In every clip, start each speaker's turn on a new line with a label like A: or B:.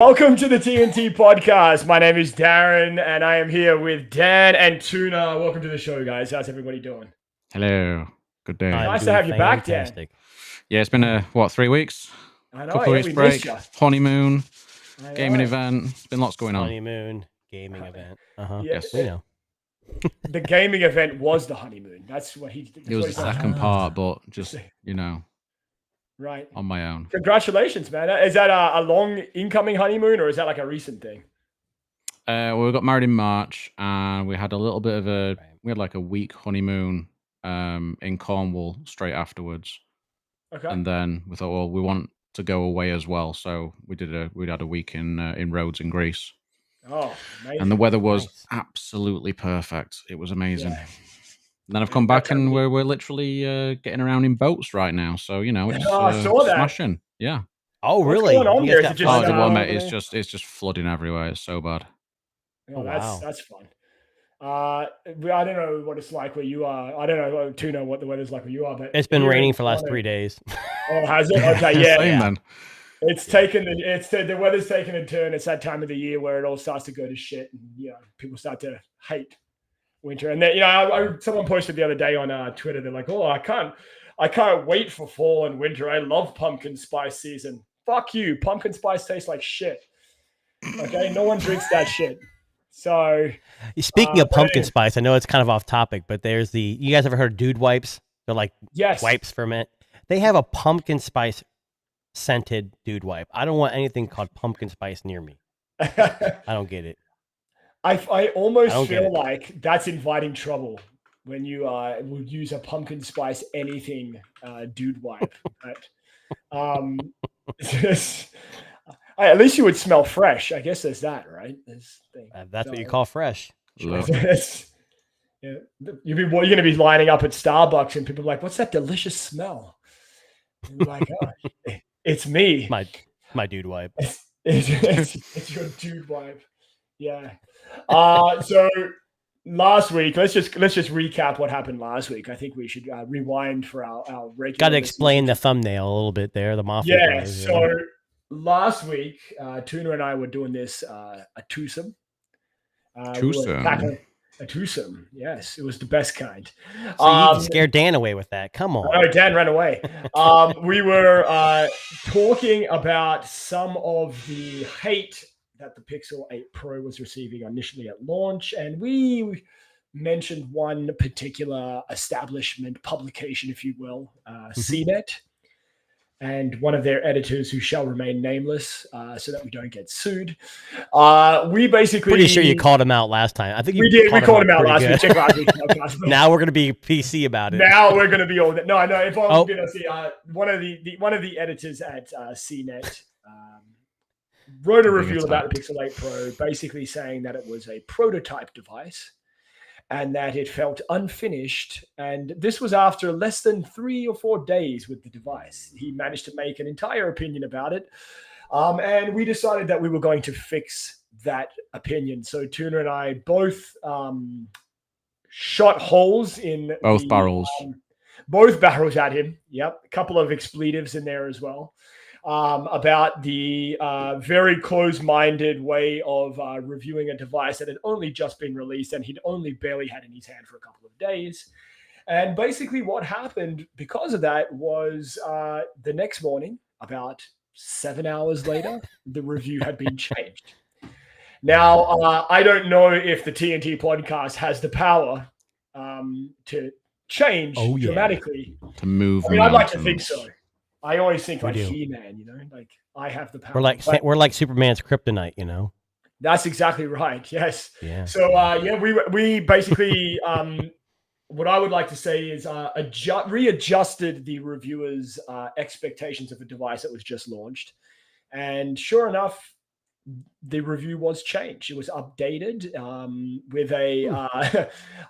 A: Welcome to the TNT Podcast. My name is Darren, and I am here with Dan and Tuna. Welcome to the show, guys. How's everybody doing?
B: Hello. Good day.
A: Nice to have you back, Dan.
B: Yeah, it's been 3 weeks?
A: I know.
B: Couple of weeks break, honeymoon, gaming event. There's been lots going on.
C: Honeymoon, gaming event.
B: Yes.
C: You know.
A: The gaming event was the honeymoon. That's what he.
B: It was the second part, but just
A: right
B: on my own.
A: Congratulations, man. Is that a long incoming honeymoon, or is that like a recent thing?
B: We got married in March, and we had a little bit of we had like a week honeymoon in Cornwall straight afterwards.
A: Okay.
B: And then we thought, well, we want to go away as well, so we had a week in Rhodes in Greece.
A: Oh, amazing.
B: And the weather was absolutely perfect. It was amazing. Yeah. And then I've come back and we're literally getting around in boats right now. So, it's smashing. Yeah.
C: Oh, really?
A: What's going on there?
B: Mate, it's just flooding everywhere. It's so bad.
A: Oh, that's fun. I don't know what it's like where you are. I don't know to know what the weather's like where you are, but
C: it's been raining for the last 3 days.
A: Oh, has it? Okay, yeah.
B: Same, man.
A: The weather's taken a turn. It's that time of the year where it all starts to go to shit, and people start to hate winter. And then someone posted the other day on Twitter. They're like, "Oh, I can't wait for fall and winter. I love pumpkin spice season." Fuck you. Pumpkin spice tastes like shit. Okay, no one drinks that shit. So,
C: speaking of pumpkin spice, I know it's kind of off topic, but there's you guys ever heard of dude wipes? They're like wipes for men. They have a pumpkin spice scented dude wipe. I don't want anything called pumpkin spice near me. I don't get it.
A: I almost feel like that's inviting trouble when you would use a pumpkin spice anything dude wipe. But, at least you would smell fresh. I guess there's that, right?
C: That's what you call fresh.
A: You're going to be lining up at Starbucks and people are like, "What's that delicious smell?" And you're like, "Oh, it's me.
C: My dude wipe.
A: It's your dude wipe." Yeah. So last week, let's just recap what happened last week. I think we should rewind for our regular.
C: Got to explain the thumbnail a little bit there. The mafia.
A: Yeah. So last week, Tuna and I were doing this a twosome. A twosome. Yes, it was the best kind.
C: So you scared Dan away with that. Come on.
A: Oh, Dan ran away. We were talking about some of the hate that the Pixel 8 Pro was receiving initially at launch, and we mentioned one particular establishment, publication, if you will, CNET, and one of their editors who shall remain nameless, so that we don't get sued. We basically
C: pretty sure you called him out last time. I think
A: we did. We called him out last week. Check last week.
C: Now we're going to be PC about it.
A: Now we're going to be all that. No. If I'm going to see one of the editors at CNET wrote a review about the Pixel 8 Pro, basically saying that it was a prototype device and that it felt unfinished. And this was after less than 3 or 4 days with the device. He managed to make an entire opinion about it. And we decided that we were going to fix that opinion. So Tuna and I both shot holes in
B: both barrels.
A: Both barrels at him. Yep. A couple of expletives in there as well. About the very close-minded way of reviewing a device that had only just been released and he'd only barely had in his hand for a couple of days. And basically what happened because of that was the next morning, about 7 hours later, the review had been changed. Now, I don't know if the TNT podcast has the power to change dramatically.
B: To move.
A: I mean, I'd like to think so. I always think like He-Man, like I have the power.
C: We're like Superman's kryptonite,
A: That's exactly right. Yes.
C: Yeah.
A: So we basically what I would like to say is readjusted the reviewers' expectations of the device that was just launched, and sure enough, the review was changed. It was updated with a.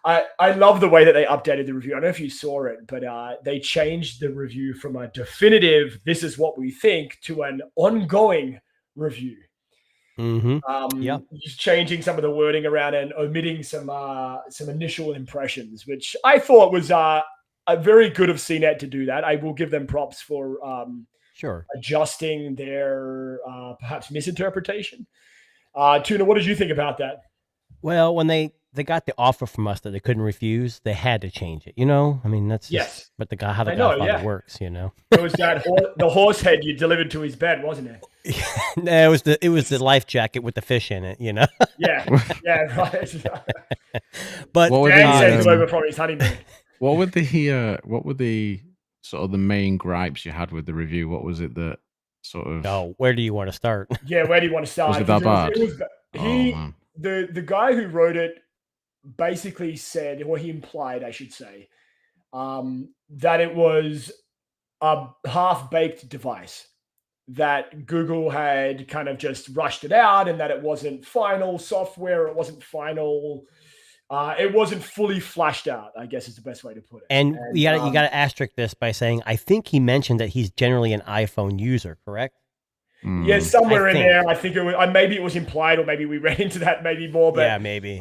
A: I love the way that they updated the review. I don't know if you saw it, but they changed the review from a definitive "this is what we think" to an ongoing review. Just changing some of the wording around and omitting some initial impressions, which I thought was very good of CNET to do that. I will give them props for adjusting their perhaps misinterpretation. Tuna, what did you think about that?
C: Well, when they got the offer from us that they couldn't refuse, they had to change it. I mean, that's just how the Godfather works.
A: It was that the horse head you delivered to his bed, wasn't it?
C: No, it was the life jacket with the fish in it.
A: Yeah, right.
C: But
A: Dan sent him over from his honeymoon.
B: What were the sort of the main gripes you had with the review? What was it that sort of?
C: Oh, where do you want to start?
A: Yeah, where do you want to start?
B: Was it that bad?
A: The guy who wrote it basically said, or he implied, I should say, that it was a half-baked device, that Google had kind of just rushed it out, and that it wasn't final software, it wasn't final. It wasn't fully flashed out, I guess is the best way to put it.
C: And you got to asterisk this by saying, I think he mentioned that he's generally an iPhone user, correct?
A: Yeah, somewhere in there. I think it was. Maybe it was implied, or maybe we read into that maybe more. But
C: yeah, maybe.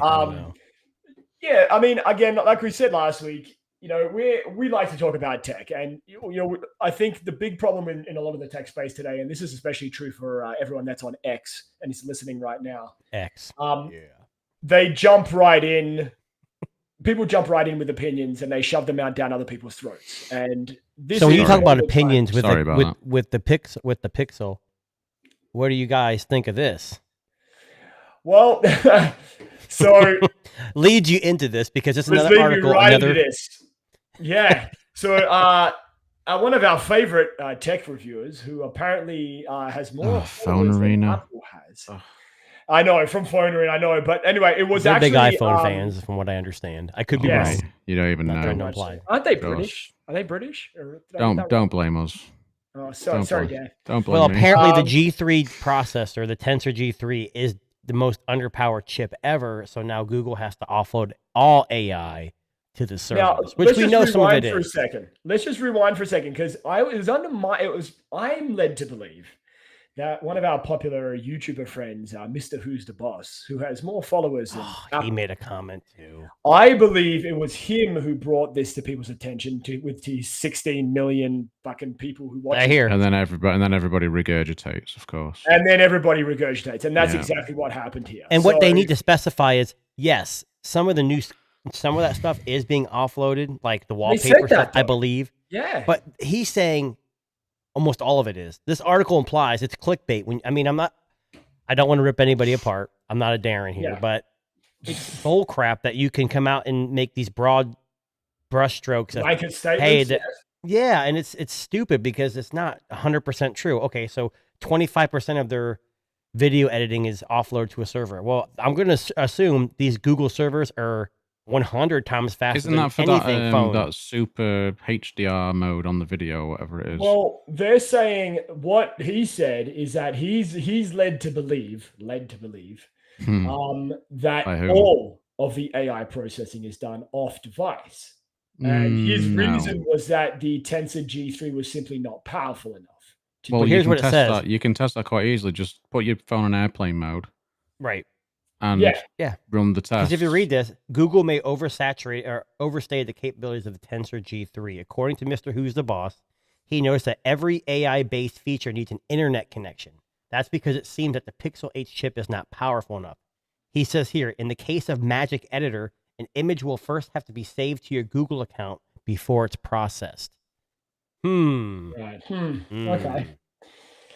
A: Yeah, I mean, again, like we said last week, we like to talk about tech, and I think the big problem in a lot of the tech space today, and this is especially true for everyone that's on X and is listening right now.
C: X.
A: They jump right in. People jump right in with opinions, and they shove them out down other people's throats. And this.
C: So when you talk about opinions with the Pixel, what do you guys think of this?
A: Well, so
C: leads you into this because it's another article.
A: Into this. Yeah. So one of our favorite tech reviewers, who apparently has more
B: Phone Arena.
A: Apple has. I know, from Phone Arena, I know. But anyway, it was
C: They're
A: actually
C: big iPhone fans, from what I understand. I could be wrong.
B: You don't even know.
A: Aren't they British? Are they British?
B: Don't blame us.
A: Oh, sorry, Dan.
B: Don't blame
C: me. Apparently the G3 processor, the Tensor G3, is the most underpowered chip ever. So now Google has to offload all AI to the servers, which we know some of it is.
A: Let's just rewind for a second, because I'm led to believe that one of our popular YouTuber friends, Mr. Who's the Boss, who has more followers than
C: he made a comment too.
A: I believe it was him who brought this to people's attention with his 16 million fucking people who watch.
C: I hear.
B: And then everybody regurgitates, of course.
A: And then everybody regurgitates, and that's exactly what happened here.
C: And what they need to specify is, yes, some of that stuff is being offloaded, like the wallpaper stuff, I believe.
A: Yeah.
C: But he's saying almost all of it is. This article implies it's clickbait. I don't want to rip anybody apart. I'm not a Darren here, but it's bull crap that you can come out and make these broad brushstrokes. And it's stupid because it's not 100% true. Okay, so 25% of their video editing is offloaded to a server. Well, I'm going to assume these Google servers are 100 times faster.
B: Isn't that for that super HDR mode on the video, whatever it is?
A: Well, they're saying what he said is that he's led to believe that all of the AI processing is done off device. And his reason was that the Tensor G3 was simply not powerful enough.
B: Well, here's what it says. You can test that quite easily. Just put your phone on airplane mode.
C: Right.
B: And run the test.
C: Because if you read this, Google may oversaturate or overstay the capabilities of the Tensor G3. According to Mr. Who's the Boss, he noticed that every AI-based feature needs an internet connection. That's because it seems that the Pixel 8 chip is not powerful enough. He says here, in the case of Magic Editor, an image will first have to be saved to your Google account before it's processed.
A: Right. Okay.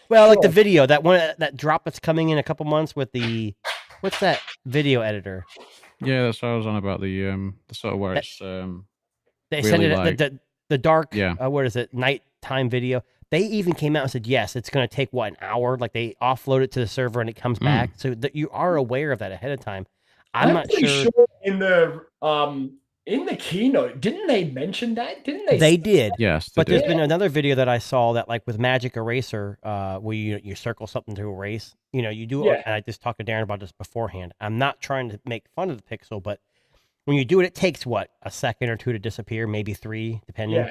C: Well, like the video, that drop that's coming in a couple months with the... What's that video editor?
B: Yeah, that's what I was on about, the sort of where it's
C: they send it the dark what is it, nighttime video. They even came out and said, yes, it's going to take an hour, like they offload it to the server and it comes back, so that you are aware of that ahead of time. I'm not sure
A: in the keynote, didn't they mention that? Didn't they?
C: They did.
B: Yes.
C: But there's been another video that I saw that, like with Magic Eraser, where you circle something to erase. You do it, and I just talked to Darren about this beforehand. I'm not trying to make fun of the Pixel, but when you do it, it takes a second or two to disappear, maybe 3, depending.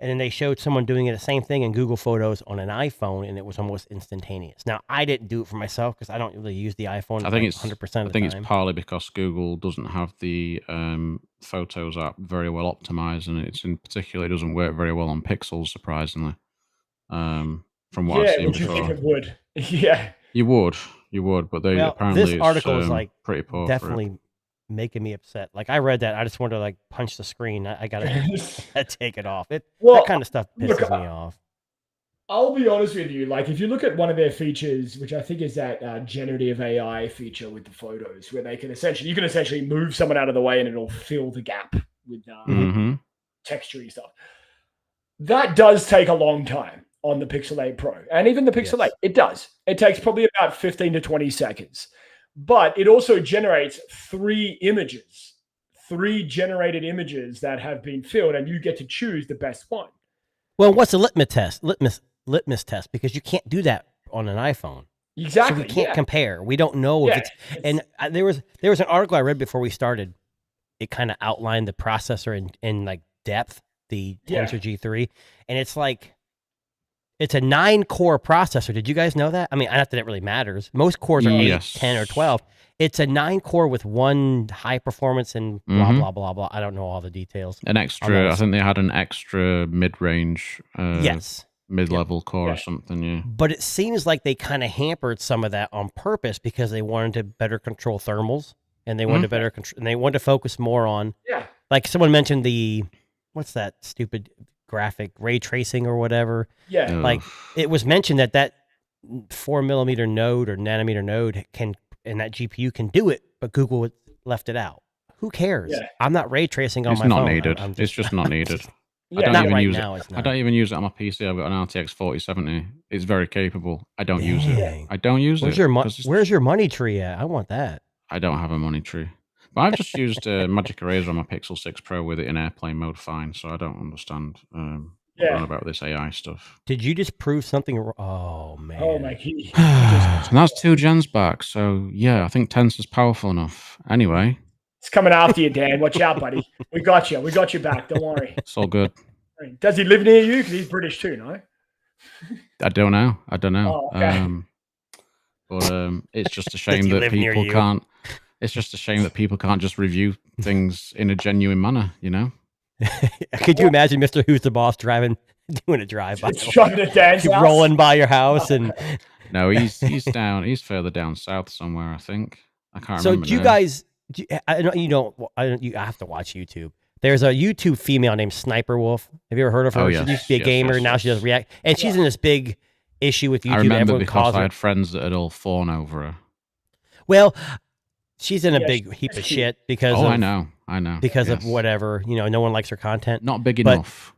C: And then they showed someone doing it the same thing in Google Photos on an iPhone, and it was almost instantaneous. Now, I didn't do it for myself because I don't really use the iPhone.
B: I think it's
C: 100% of the time.
B: I think it's partly because Google doesn't have the Photos app very well optimized, and it doesn't work very well on Pixels, surprisingly. From what I've seen before.
A: You think it would? Yeah,
B: you would, but they apparently
C: this article is
B: like pretty poor.
C: Definitely making me upset. Like I read that, I just wanted to like punch the screen. I gotta take it off. That kind of stuff pisses me off.
A: I'll be honest with you. Like if you look at one of their features, which I think is that generative AI feature with the photos, where you can essentially move someone out of the way and it'll fill the gap with textury stuff. That does take a long time on the Pixel 8 Pro, and even the Pixel 8. It does. It takes probably about 15 to 20 seconds. But it also generates 3 generated images that have been filled, and you get to choose the best one.
C: Well, what's a litmus test? Because you can't do that on an iPhone.
A: Exactly.
C: So we can't compare. We don't know if it's. And there was an article I read before we started. It kind of outlined the processor in like depth, the Tensor G3, and it's like. It's a 9-core processor. Did you guys know that? I mean, not that it really matters. Most cores are 8, 10, or 12. It's a 9-core with 1 high performance and blah, blah, blah, blah. I don't know all the details.
B: An extra, I think they had an extra mid-range, mid-level core or something, yeah.
C: But it seems like they kind of hampered some of that on purpose because they wanted to better control thermals, and they wanted to better control, and they wanted to focus more on, like someone mentioned what's that stupid graphic ray tracing or whatever. Like it was mentioned that 4mm node or nanometer node and that GPU can do it, but Google left it out. Who cares? I'm not ray tracing on my phone.
B: It's not needed. It's just not needed. I don't even use it. I don't even use it on my PC. I've got an RTX 4070. It's very capable. I don't use it. I don't use it.
C: Where's your money tree at? I want that.
B: I don't have a money tree. But I've just used Magic Eraser on my Pixel 6 Pro with it in airplane mode fine, so I don't understand about this AI stuff.
C: Did you just prove something? Oh, man.
A: Oh, my key.
B: And that's 2 gens back, so yeah, I think Tensor's powerful enough. Anyway.
A: It's coming after you, Dan. Watch out, buddy. We got you. We got you back. Don't worry.
B: It's all good.
A: Does he live near you? Because he's British too, no?
B: I don't know.
A: Oh, okay.
B: But it's just a shame that people can't. It's just a shame that people can't just review things in a genuine manner, you know?
C: Could you imagine Mr. Who's the Boss doing a drive-by?
A: Driving to Dan's house?
C: Rolling by your house and...
B: No, he's down. He's further down south somewhere, I think. I can't
C: So
B: remember.
C: do you guys... I know you don't... You have to watch YouTube. There's a YouTube female named Sniper Wolf. Have you ever heard of her?
B: Oh, yes.
C: She used to be a gamer. Now she does React. And she's in this big issue with YouTube.
B: I remember
C: everyone
B: because
C: calls
B: I had friends that had all fawned over her.
C: Well... She's in a big heap of shit because
B: I know.
C: Because of whatever, no one likes her content.
B: Not big enough.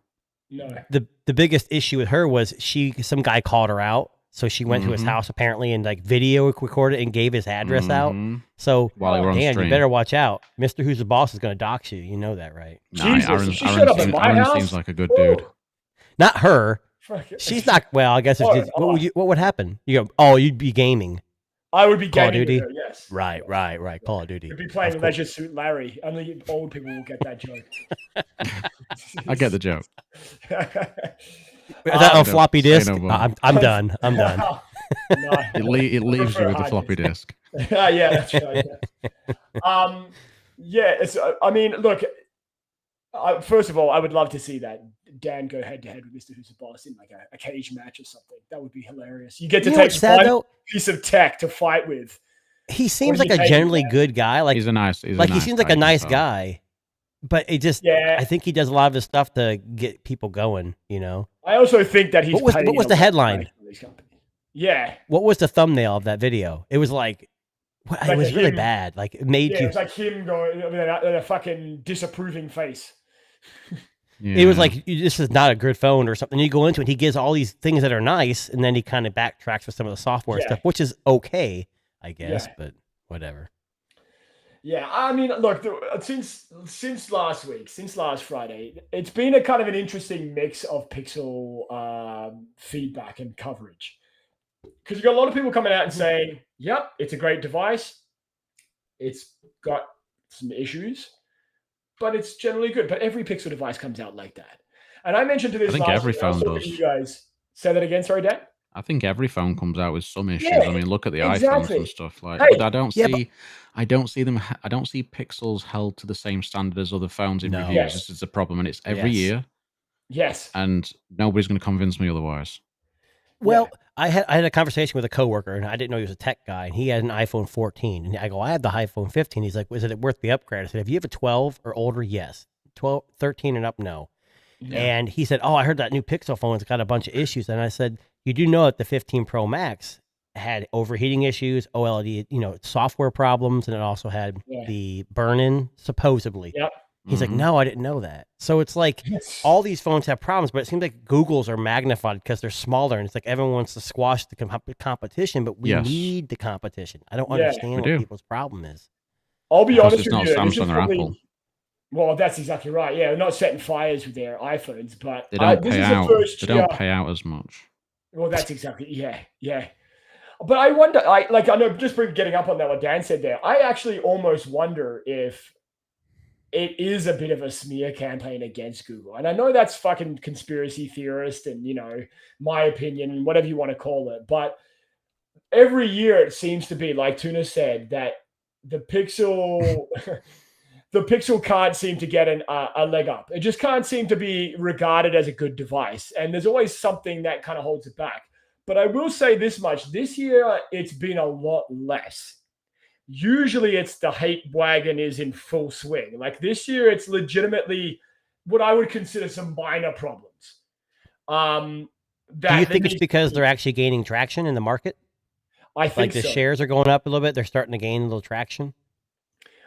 A: No.
C: The biggest issue with her was some guy called her out, so she went to his house apparently and like video recorded and gave his address out. So Dan, you better watch out. Mr. Who's the Boss is going to dox you. You know that, right?
A: Jesus, she showed up at my house.
B: Seems like a good dude.
C: Not her. She's not. Well, I guess what would happen? You go, you'd be gaming.
A: I would be
C: Call of Duty.
A: Her, yes.
C: Right. Call of Duty.
A: You'd be playing Leisure Suit Larry. Only old people will get that joke.
B: I get the joke.
C: Is that on floppy disk? I'm done. I'm done.
A: No.
B: It leaves you with the floppy disk.
A: Yeah, that's right. Yeah. I mean, look. First of all, I would love to see that Dan go head to head with Mr. Who's the Boss in like a cage match or something. That would be hilarious. You get to take one piece of tech to fight with.
C: He seems like a generally good guy. Like
B: he
C: seems like a nice guy, but it just I think he does a lot of his stuff to get people going.
A: I also think that he's.
C: What was the headline?
A: Yeah.
C: What was the thumbnail of that video? It was like. It was really bad. Like it made you.
A: It was like him going a fucking disapproving face.
C: Yeah. It was like, this is not a good phone or something. You go into it, he gives all these things that are nice, and then he kind of backtracks with some of the software stuff, which is okay, I guess, but whatever. Yeah,
A: I mean, look, since last week, since last Friday, it's been a kind of an interesting mix of Pixel feedback and coverage. Because you've got a lot of people coming out and saying, yep, it's a great device. It's got some issues, but it's generally good. But every Pixel device comes out like that. And I mentioned to this last
B: every phone does.
A: You guys say that again, sorry, Dan?
B: I think every phone comes out with some issues. I mean, look at the iPhones and stuff but I don't see Pixels held to the same standard as other phones in reviews. This is a problem, and it's every year.
A: Yes.
B: And nobody's going to convince me otherwise.
C: Well, I had a conversation with a coworker, and I didn't know he was a tech guy, and he had an iPhone 14, and I go, I have the iPhone 15. He's like, is it worth the upgrade? I said, if you have a 12 or older, yes. 12, 13 and up, no. Yeah. And he said, oh, I heard that new Pixel phone's got a bunch of issues. And I said, you do know that the 15 Pro Max had overheating issues, OLED, software problems, and it also had the burn-in, supposedly.
A: Yep.
C: He's like, no, I didn't know that. So it's like all these phones have problems, but it seems like Google's are magnified because they're smaller, and it's like everyone wants to squash the competition, but we need the competition. I don't understand what people's problem is.
A: I'll be honest with you.
B: Samsung or Apple.
A: Well, that's exactly right. Yeah, they're not setting fires with their iPhones, but
B: they don't pay out. They don't pay out as much.
A: Well, that's exactly yeah. But I wonder, I know, just getting up on that what Dan said there. I actually almost wonder if it is a bit of a smear campaign against Google. And I know that's fucking conspiracy theorist and, my opinion and whatever you want to call it. But every year it seems to be, like Tuna said, that the Pixel the Pixel can't seem to get a leg up. It just can't seem to be regarded as a good device. And there's always something that kind of holds it back. But I will say this much. This year, it's been a lot less. Usually it's the hate wagon is in full swing. Like this year, it's legitimately what I would consider some minor problems.
C: Do you think it's because they're actually gaining traction in the market?
A: I think
C: the shares are going up a little bit. They're starting to gain a little traction.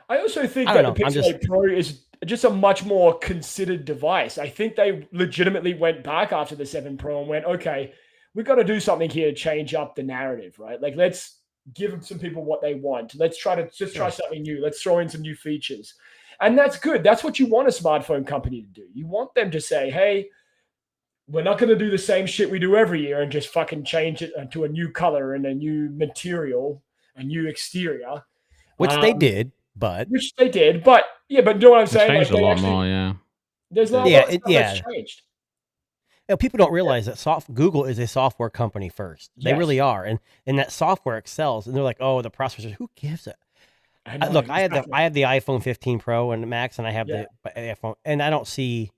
A: I also think that the Pixel 8 Pro is just a much more considered device. I think they legitimately went back after the 7 Pro and went, okay, we've got to do something here to change up the narrative, right? Like, let's give some people what they want. Let's try something new. Let's throw in some new features. And that's good. That's what you want a smartphone company to do. You want them to say, hey, we're not going to do the same shit we do every year and just fucking change it to a new color and a new material, a new exterior.
C: Which they did, but...
A: Which they did, but... Yeah, but you know what I'm saying?
B: Changed a lot more, yeah.
A: There's a lot that's changed.
C: People don't realize that Google is a software company first. They really are. And that software excels. And they're like, oh, the processors, who gives it? I have the iPhone 15 Pro and Max, and I have the iPhone, and I don't see...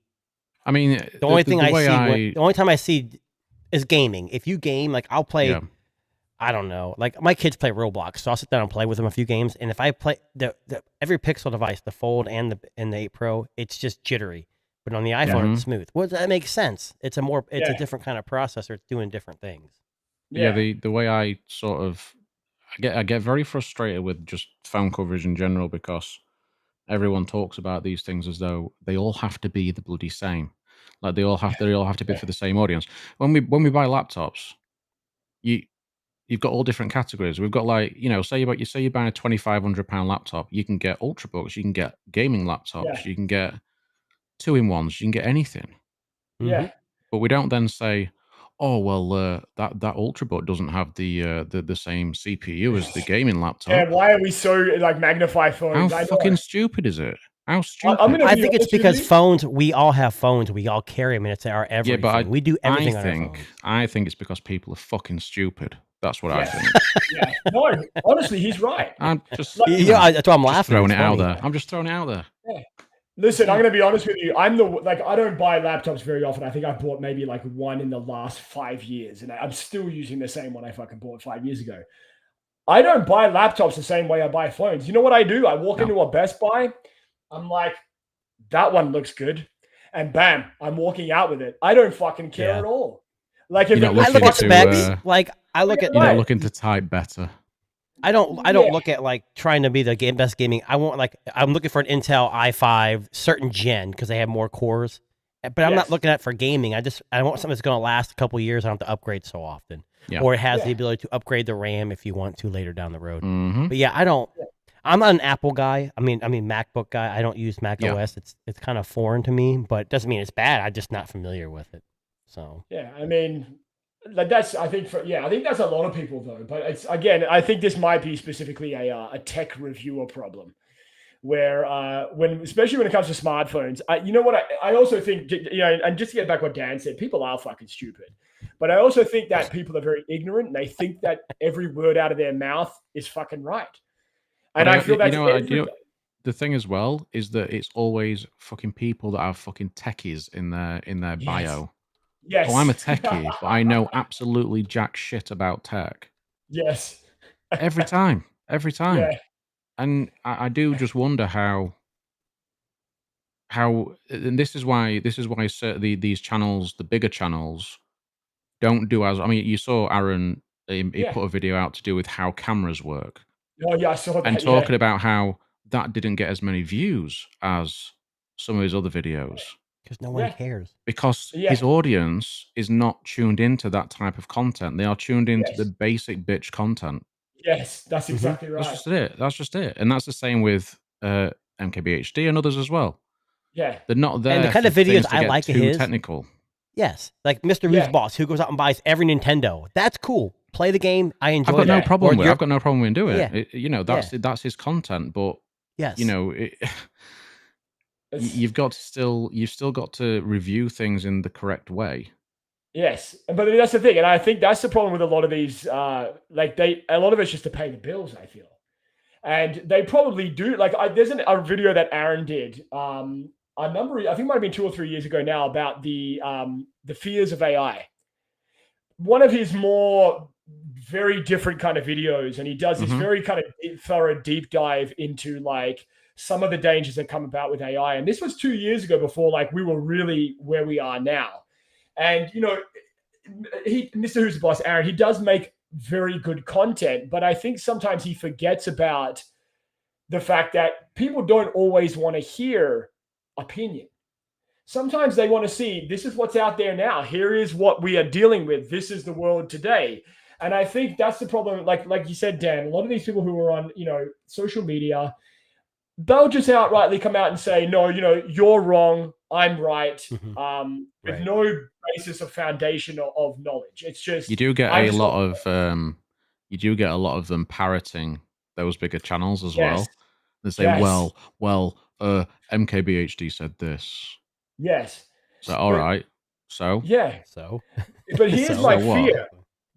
B: I mean,
C: the only time I see is gaming. If you game, like I'll play, I don't know, like my kids play Roblox, so I'll sit down and play with them a few games. And if I play every Pixel device, the Fold and the 8 Pro, it's just jittery. But on the iPhone, it's smooth. Well, that makes sense. It's a different kind of processor. It's doing different things.
B: Yeah, the way I sort of I get very frustrated with just phone coverage in general because everyone talks about these things as though they all have to be the bloody same. Like they all have to be for the same audience. When we buy laptops, you've got all different categories. We've got say you're buying a £2,500 laptop, you can get ultrabooks, you can get gaming laptops, you can get 2-in-1s, you can get anything.
A: Yeah.
B: But we don't then say, oh well, that ultrabook doesn't have the same CPU as the gaming laptop.
A: Yeah, why are we so magnify phones?
B: How fucking stupid is it? How stupid?
C: I think it's because phones. We all have phones. We all carry them, and it's our everything. Yeah, but we do everything on our phones.
B: I think it's because people are fucking stupid. That's what I think.
A: Yeah. No, honestly, he's right.
B: I'm just
C: that's why I'm laughing.
B: Throwing it out there. I'm just throwing it out there.
A: Yeah. Listen, I'm going to be honest with you. I don't buy laptops very often. I think I bought maybe one in the last 5 years, and I'm still using the same one I fucking bought 5 years ago. I don't buy laptops the same way I buy phones. You know what I do? I walk into a Best Buy. I'm like, that one looks good. And bam, I'm walking out with it. I don't fucking care at all. Like if
C: I look at specs, I look at...
B: You're not looking to type better.
C: I don't look at trying to be the best gaming. I want I'm looking for an Intel i5 certain gen because they have more cores. But I'm not looking at it for gaming. I want something that's going to last a couple of years. I don't have to upgrade so often. Yeah. Or it has the ability to upgrade the RAM if you want to later down the road.
B: Mm-hmm.
C: But yeah, I'm not an Apple guy. I mean MacBook guy. I don't use Mac OS. It's kind of foreign to me, but it doesn't mean it's bad. I'm just not familiar with it. So
A: yeah, I mean, I think that's a lot of people though. But it's again, I think this might be specifically a tech reviewer problem, where especially when it comes to smartphones, I also think, and just to get back what Dan said, people are fucking stupid. But I also think that people are very ignorant and they think that every word out of their mouth is fucking right. And I feel that's
B: the thing as well is that it's always fucking people that have fucking techies in their bio.
A: Yes.
B: Oh, I'm a techie, but I know absolutely jack shit about tech.
A: Yes.
B: Every time.
A: Yeah.
B: And I do just wonder how, and this is why these channels, the bigger channels, don't do as. I mean, you saw Aaron. He put a video out to do with how cameras work.
A: Oh yeah, I saw that.
B: And talking about how that didn't get as many views as some of his other videos.
C: Because no one cares.
B: Because his audience is not tuned into that type of content. They are tuned into the basic bitch content.
A: Yes, that's exactly right.
B: That's just it. And that's the same with MKBHD and others as well.
A: Yeah.
B: They're not there.
C: And the kind of videos I like
B: too
C: his
B: technical.
C: Yes. Like Mr. Rude's boss, who goes out and buys every Nintendo. That's cool. Play the game. I enjoy
B: I've got
C: that.
B: no problem with it. I've got no problem with doing
C: Yeah.
B: it. That's his content. But,
C: yes.
B: You've still got to review things in the correct way.
A: Yes, but that's the thing, and I think that's the problem with a lot of these. A lot of it's just to pay the bills. I feel, and they probably do. Like, there's a video that Aaron did. I think it might have been 2 or 3 years ago now, about the fears of AI. One of his more very different kind of videos, and he does this very kind of thorough deep dive into like some of the dangers that come about with AI. And this was 2 years ago, before like we were really where we are now. And, Mr. Who's the Boss, Aaron, he does make very good content, but I think sometimes he forgets about the fact that people don't always want to hear opinion. Sometimes they want to see, this is what's out there now. Here is what we are dealing with. This is the world today. And I think that's the problem. Like you said, Dan, a lot of these people who are on, social media, they'll just outrightly come out and say, no, you're wrong, I'm right, with no basis of foundation of knowledge. It's just
B: you do get a lot of them parroting those bigger channels as well. They say, well, MKBHD said this.
A: Yes.
B: So all right. So
A: but here's my fear.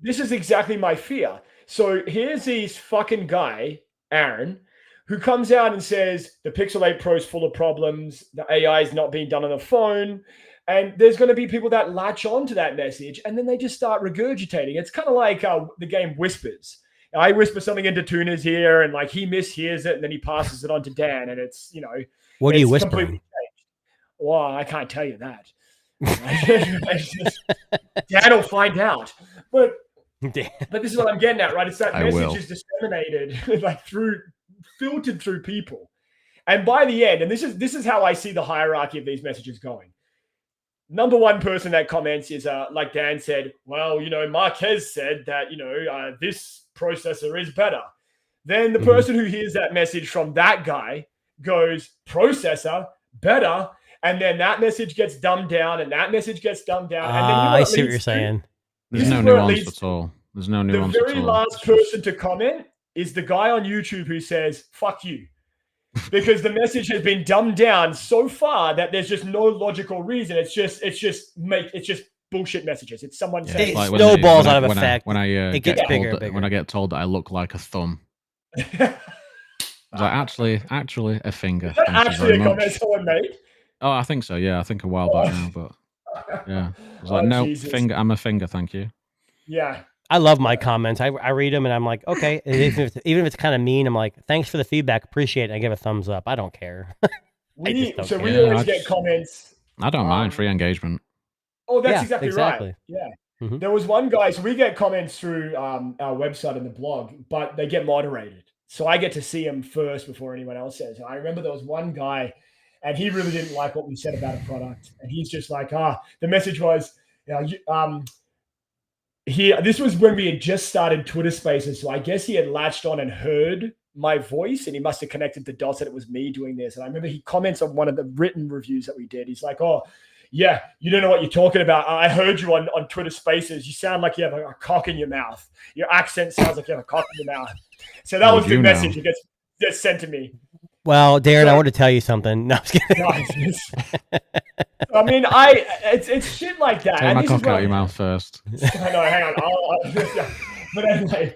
A: This is exactly my fear. So here's this fucking guy, Aaron, who comes out and says the Pixel 8 Pro is full of problems, the AI is not being done on the phone, and there's going to be people that latch on to that message, and then they just start regurgitating. It's kind of like the game Whispers. I whisper something into Tuna's ear, and like he mishears it, and then he passes it on to Dan, and it's,
C: What are you whispering?
A: Well, I can't tell you that. Dan will find out. But this is what I'm getting at, right? It's that message is disseminated, filtered through people. And by the end, and this is how I see the hierarchy of these messages going. Number one person that comments is, like Dan said, well, Marquez said that, this processor is better. Then the person who hears that message from that guy goes, processor, better. And then that message gets dumbed down, and that message gets dumbed down. And then
C: I see what you're saying.
B: There's no nuance at all. There's no nuance at all.
A: The very last person to comment is the guy on YouTube who says, fuck you. Because the message has been dumbed down so far that there's just no logical reason. It's just bullshit messages. It's someone saying
C: it snowballs out of effect. It gets bigger.
B: When I get told that I look like a thumb. Like, actually a finger.
A: Actually, a comment someone made.
B: Oh, I think so. Yeah, I think a while back now, but yeah, I was like, no, Jesus. Finger. I'm a finger. Thank you.
A: Yeah,
C: I love my comments. I read them and I'm like, okay. Even if it's kind of mean, I'm like, thanks for the feedback. Appreciate it. I give a thumbs up. I don't care.
A: We always get comments.
B: I don't mind free engagement.
A: Oh, that's exactly right. Yeah.
C: Mm-hmm.
A: There was one guy. So we get comments through our website and the blog, but they get moderated. So I get to see them first before anyone else says. And I remember there was one guy, and he really didn't like what we said about a product. And he's just like, the message was, this was when we had just started Twitter Spaces. So I guess he had latched on and heard my voice, and he must have connected the dots that it was me doing this. And I remember he comments on one of the written reviews that we did. He's like, oh, yeah, you don't know what you're talking about. I heard you on Twitter Spaces. You sound like you have a cock in your mouth. Your accent sounds like you have a cock in your mouth. So that was the message that gets sent to me.
C: Well, Darren, I want to tell you something. No, I was kidding.
A: I mean, it's shit like that.
B: Take my cock out of your mouth first.
A: Hang on. But anyway,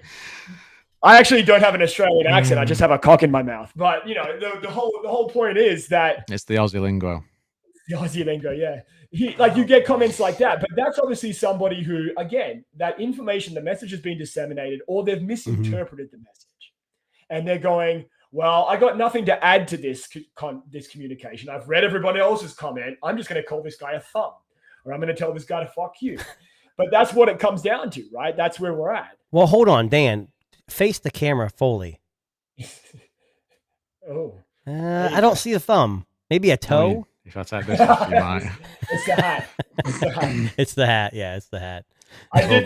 A: I actually don't have an Australian accent. I just have a cock in my mouth. But the whole point is that
B: it's the Aussie lingo.
A: The Aussie lingo, yeah. Like you get comments like that, but that's obviously somebody who, again, that information, the message has been disseminated, or they've misinterpreted the message, and they're going, "Well, I got nothing to add to this communication. I've read everybody else's comment. I'm just going to call this guy a thumb, or I'm going to tell this guy to fuck you." But that's what it comes down to, right? That's where we're at.
C: Well, hold on, Dan. Face the camera fully. I don't see a thumb. Maybe a toe.
B: I mean, if I take this off, you might.
A: It's the hat.
C: It's the hat. Yeah, it's the hat.
B: I'm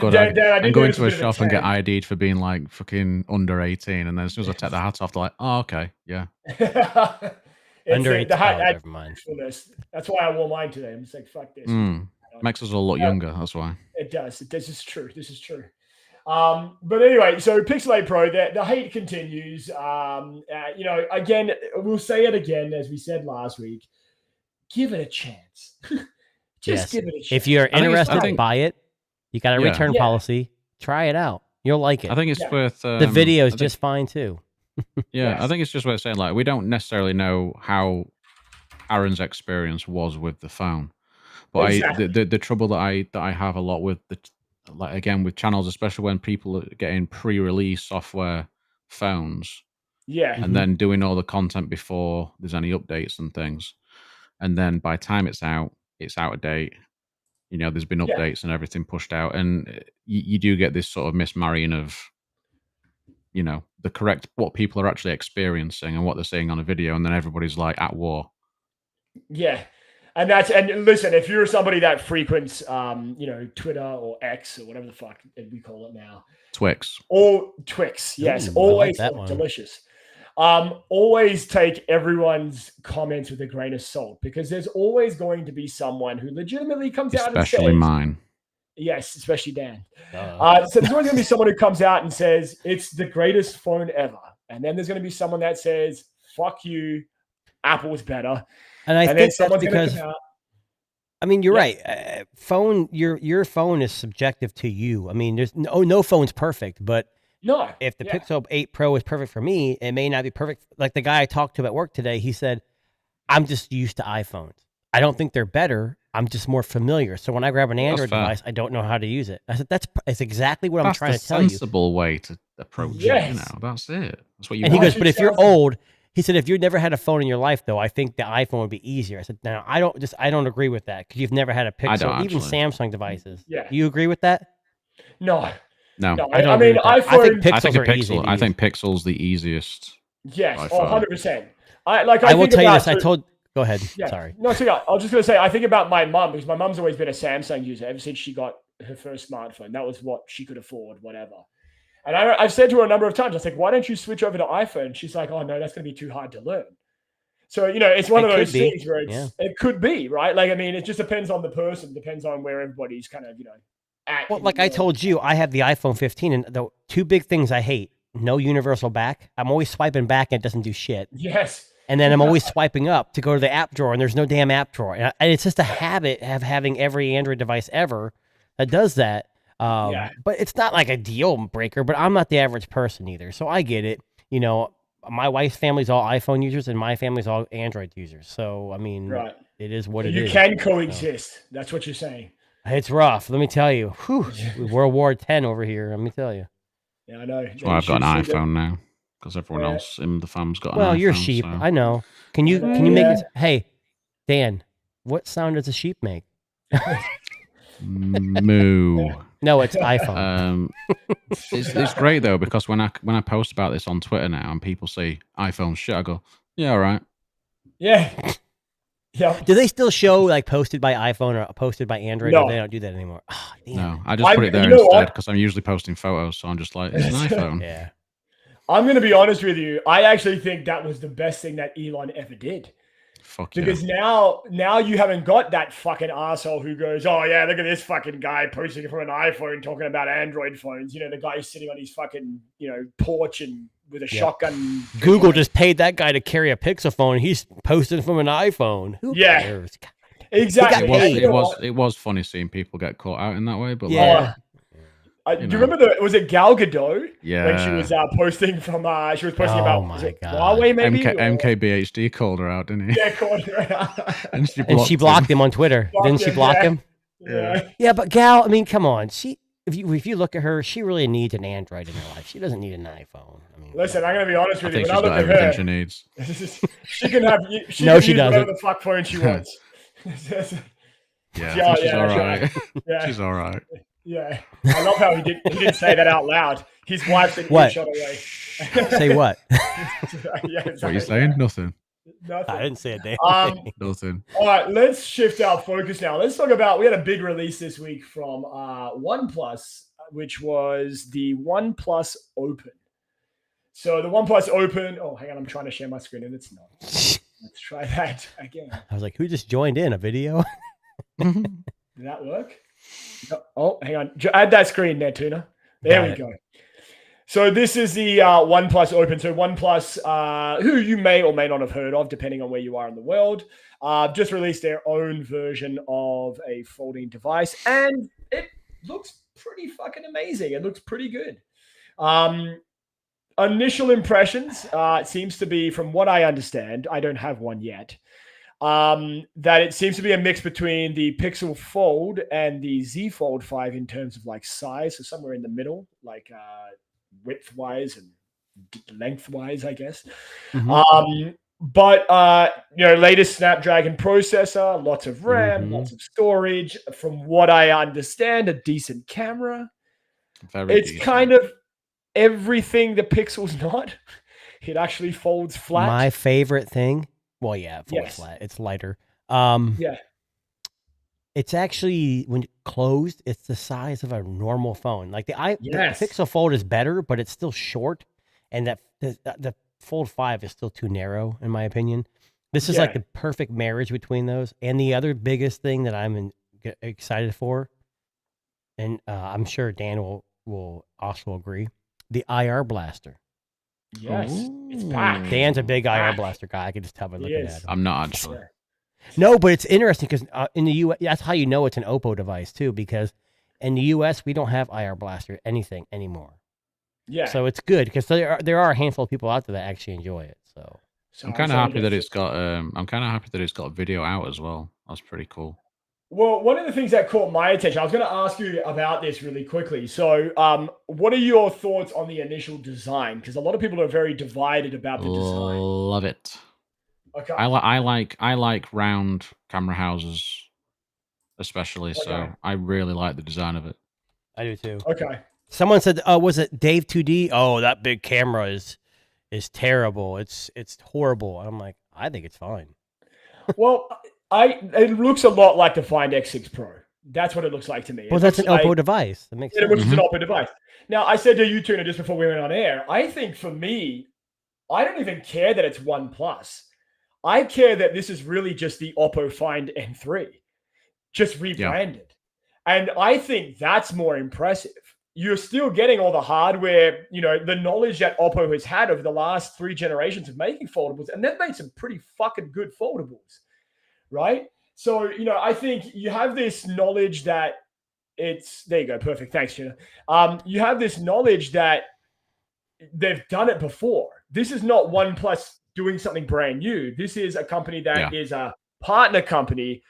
B: going to a shop and get ID'd for being like fucking under 18, and then as soon as I take the hat off, they're like, "Oh, okay, yeah."
C: Under 18.
A: The hat,
C: never mind.
A: That's why I wore mine today. I'm just like, fuck this.
B: Makes us all look younger. That's why.
A: It does. This is true. But anyway, so Pixel 8 Pro, the hate continues. Again, we'll say it again, as we said last week. Give it a chance. Just give it a chance.
C: If you're interested, buy it. You got a return policy. Try it out. You'll like it.
B: I think it's worth...
C: the video is just fine, too.
B: I think it's just worth saying, like, we don't necessarily know how Aaron's experience was with the phone. But the trouble that I have a lot with with channels, especially when people are getting pre-release software phones, and then doing all the content before there's any updates and things, and then by the time it's out of date. There's been updates and everything pushed out, and you do get this sort of mismarrying of, the correct what people are actually experiencing and what they're seeing on a video, and then everybody's like at war.
A: Yeah. And listen, if you're somebody that frequents, Twitter or X or whatever the fuck we call it now,
B: Twix,
A: yes,
C: Ooh,
A: always
C: like that
A: delicious. Always take everyone's comments with a grain of salt, because there's always going to be someone who legitimately comes out and says,
B: especially mine.
A: Yes, especially Dan. So there's always going to be someone who comes out and says it's the greatest phone ever, and then there's going to be someone that says, "Fuck you, Apple's better."
C: And I think that's because, I mean, you're right. Your phone is subjective to you. I mean, there's no phone's perfect, but if the Pixel 8 Pro is perfect for me, it may not be perfect. Like the guy I talked to at work today, he said, "I'm just used to iPhones. I don't think they're better. I'm just more familiar. So when I grab an Android device, I don't know how to use it." I said, that's exactly what I'm trying to tell you.
B: That's a sensible way to approach it. That's it. That's what you.
C: And he goes, "But if you're old," he said, "if you've never had a phone in your life, though, I think the iPhone would be easier." I said, "No, I don't agree with that, because you've never had a Pixel, even Samsung devices." Yeah, you agree with that?
A: No.
C: I mean, I think Pixels
B: I think Pixel's the easiest.
A: Yes, 100%.
C: I will tell you this. Go ahead.
A: Yeah.
C: Sorry.
A: No, so I was just going to say, I think about my mum, because my mum's always been a Samsung user ever since she got her first smartphone. That was what she could afford, whatever. And I've said to her a number of times, I was like, "Why don't you switch over to iPhone?" She's like, "Oh, no, that's going to be too hard to learn." So, it's one of those things where it could be, right? Like, I mean, it just depends on the person, depends on where everybody's kind of, at.
C: Well, like I told you, I have the iPhone 15, and the two big things I hate: no universal back. I'm always swiping back, and it doesn't do shit.
A: Yes.
C: And then I'm always swiping up to go to the app drawer, and there's no damn app drawer. And it's just a habit of having every Android device ever that does that. But it's not like a deal breaker, but I'm not the average person either. So I get it. My wife's family's all iPhone users, and my family's all Android users. So, I mean, it is what it is.
A: You can coexist. So. That's what you're saying.
C: It's rough. Let me tell you. World War X over here. Let me tell you.
A: Yeah, I know.
B: Well, I've got an iPhone now, because everyone else in the fam's got an iPhone.
C: Well, you're sheep. So. I know. Can you make this? Hey, Dan, what sound does a sheep make?
B: Moo.
C: No, it's iPhone.
B: It's great though, because when I post about this on Twitter now and people say iPhone shit, I go, yeah, all right.
A: Yeah. Yeah.
C: Do they still show like posted by iPhone or posted by Android?
A: No.
C: Or they don't do that anymore. Oh,
B: no, I just put it there instead, because I'm usually posting photos, so I'm just like, it's an iPhone.
C: Yeah.
A: I'm going to be honest with you. I actually think that was the best thing that Elon ever did.
B: Fuck
A: because now you haven't got that fucking asshole who goes, "Oh yeah, look at this fucking guy posting from an iPhone talking about Android phones." The guy is sitting on his fucking, porch and with a shotgun.
C: Google just paid that guy to carry a Pixel phone. He's posting from an iPhone. Who cares?
A: Exactly.
B: It was funny seeing people get caught out in that way, but
A: Do you remember was it Gal Gadot?
B: Yeah.
A: When she was posting from, she was posting about
C: Huawei
A: maybe?
B: MKBHD called her out, didn't he?
A: Yeah, called her out.
B: and she
C: blocked him on Twitter. Didn't she block him?
A: Yeah.
C: Yeah, but Gal, I mean, come on. If you look at her, she really needs an Android in her life. She doesn't need an iPhone. I mean,
A: listen, I'm going to be honest with you.
B: When I look at her, she needs.
A: She can have. She
C: doesn't.
A: Whatever the fuck phone she wants.
B: Yeah, she's all right.
A: Yeah.
B: She's all right.
A: Yeah, I love how he didn't say that out loud. His wife's an earshot away.
C: Say what?
A: Yeah, exactly.
B: What are you saying? Nothing.
C: I didn't say a damn thing.
B: Nothing.
A: All right, let's shift our focus now. Let's talk about, we had a big release this week from OnePlus, which was the OnePlus Open. So the OnePlus Open, oh, hang on, I'm trying to share my screen and it's not. Let's try that again.
C: I was like, who just joined in a video?
A: Did that work? No. Oh, hang on. Add that screen there, Tuna. There we go. So this is the OnePlus Open. So OnePlus, who you may or may not have heard of, depending on where you are in the world, just released their own version of a folding device. And it looks pretty fucking amazing. It looks pretty good. Initial impressions, it seems to be, from what I understand, I don't have one yet, that it seems to be a mix between the Pixel Fold and the Z Fold 5 in terms of like size. So somewhere in the middle, like width-wise and length-wise, I guess. Mm-hmm. But latest Snapdragon processor, lots of RAM, lots of storage. From what I understand, a decent camera. It's decent. Kind of everything the Pixel's not. It actually folds flat.
C: My favorite thing. Well, yeah, it folds flat. It's lighter. Yeah. It's actually, when closed, it's the size of a normal phone. Like the Pixel Fold is better, but it's still short, and that the Fold 5 is still too narrow, in my opinion. This is like the perfect marriage between those. And the other biggest thing that I'm excited for, and I'm sure Dan will also agree, the IR blaster.
A: Yes, it's back.
C: Dan's a big IR blaster guy. I can just tell by looking at him.
B: I'm not actually.
C: No, but it's interesting because in the U.S., that's how you know it's an Oppo device too, because in the U.S. we don't have IR blaster anything anymore. Yeah. So it's good because there are a handful of people out there that actually enjoy it. So
B: I'm kind of happy that it's got. I'm kind of happy that it's got video out as well. That's pretty cool.
A: Well, one of the things that caught my attention, I was going to ask you about this really quickly. So, what are your thoughts on the initial design? Because a lot of people are very divided about the design.
B: Love it.
A: Okay.
B: I like round camera houses, especially. Okay. So I really like the design of it.
C: I do too.
A: Okay.
C: Someone said, was it Dave 2D? Oh, that big camera is terrible. It's horrible. I'm like, I think it's fine.
A: Well, it looks a lot like the Find X6 Pro. That's what it looks like to me.
C: Well, that's an Oppo device. That makes sense.
A: Which is an Oppo device. Now, I said to you, Tuna, just before we went on air, I think for me, I don't even care that it's OnePlus. I care that this is really just the Oppo Find N3, just rebranded. Yeah. And I think that's more impressive. You're still getting all the hardware, the knowledge that Oppo has had over the last 3 generations of making foldables, and they've made some pretty fucking good foldables, right? So, I think you have this knowledge that there you go, perfect, thanks, Gina. You have this knowledge that they've done it before. This is not OnePlus doing something brand new. This is a company that is a partner company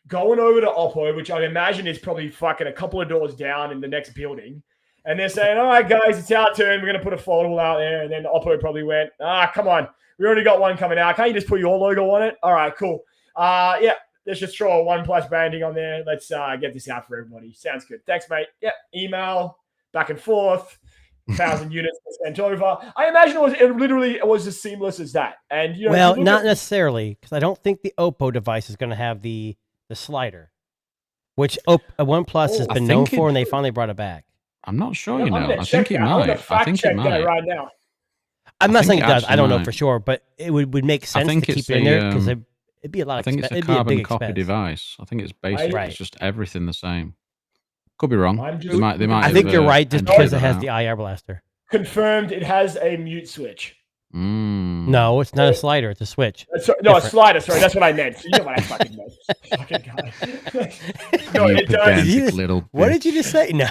A: going over to Oppo, which I imagine is probably fucking a couple of doors down in the next building. And they're saying, all right, guys, it's our turn. We're going to put a foldable out there. And then Oppo probably went, come on. We already got one coming out. Can't you just put your logo on it? All right, cool. Let's just throw a OnePlus branding on there. Let's get this out for everybody. Sounds good. Thanks, mate. Yeah, email, back and forth. 1,000 units sent over. I imagine it was as seamless as that. And
C: not necessarily, because I don't think the Oppo device is going to have the slider, which OnePlus has been known for, and they finally brought it back.
B: I'm not sure. I think it might. I think it might
A: right now.
C: I'm not saying it does. I don't know for sure, but it would make sense to keep it in there because it'd be a lot.
B: I think it's a carbon copy device. I think it's basically it's just everything the same. Could be wrong. They might.
C: I think you're right, just because it has the IR blaster.
A: Confirmed, it has a mute switch.
C: No, it's not a slider. It's a switch.
A: A slider. Sorry, that's what I meant. You know what I fucking meant. Fucking guy. No, it does.
C: What did you just say? No.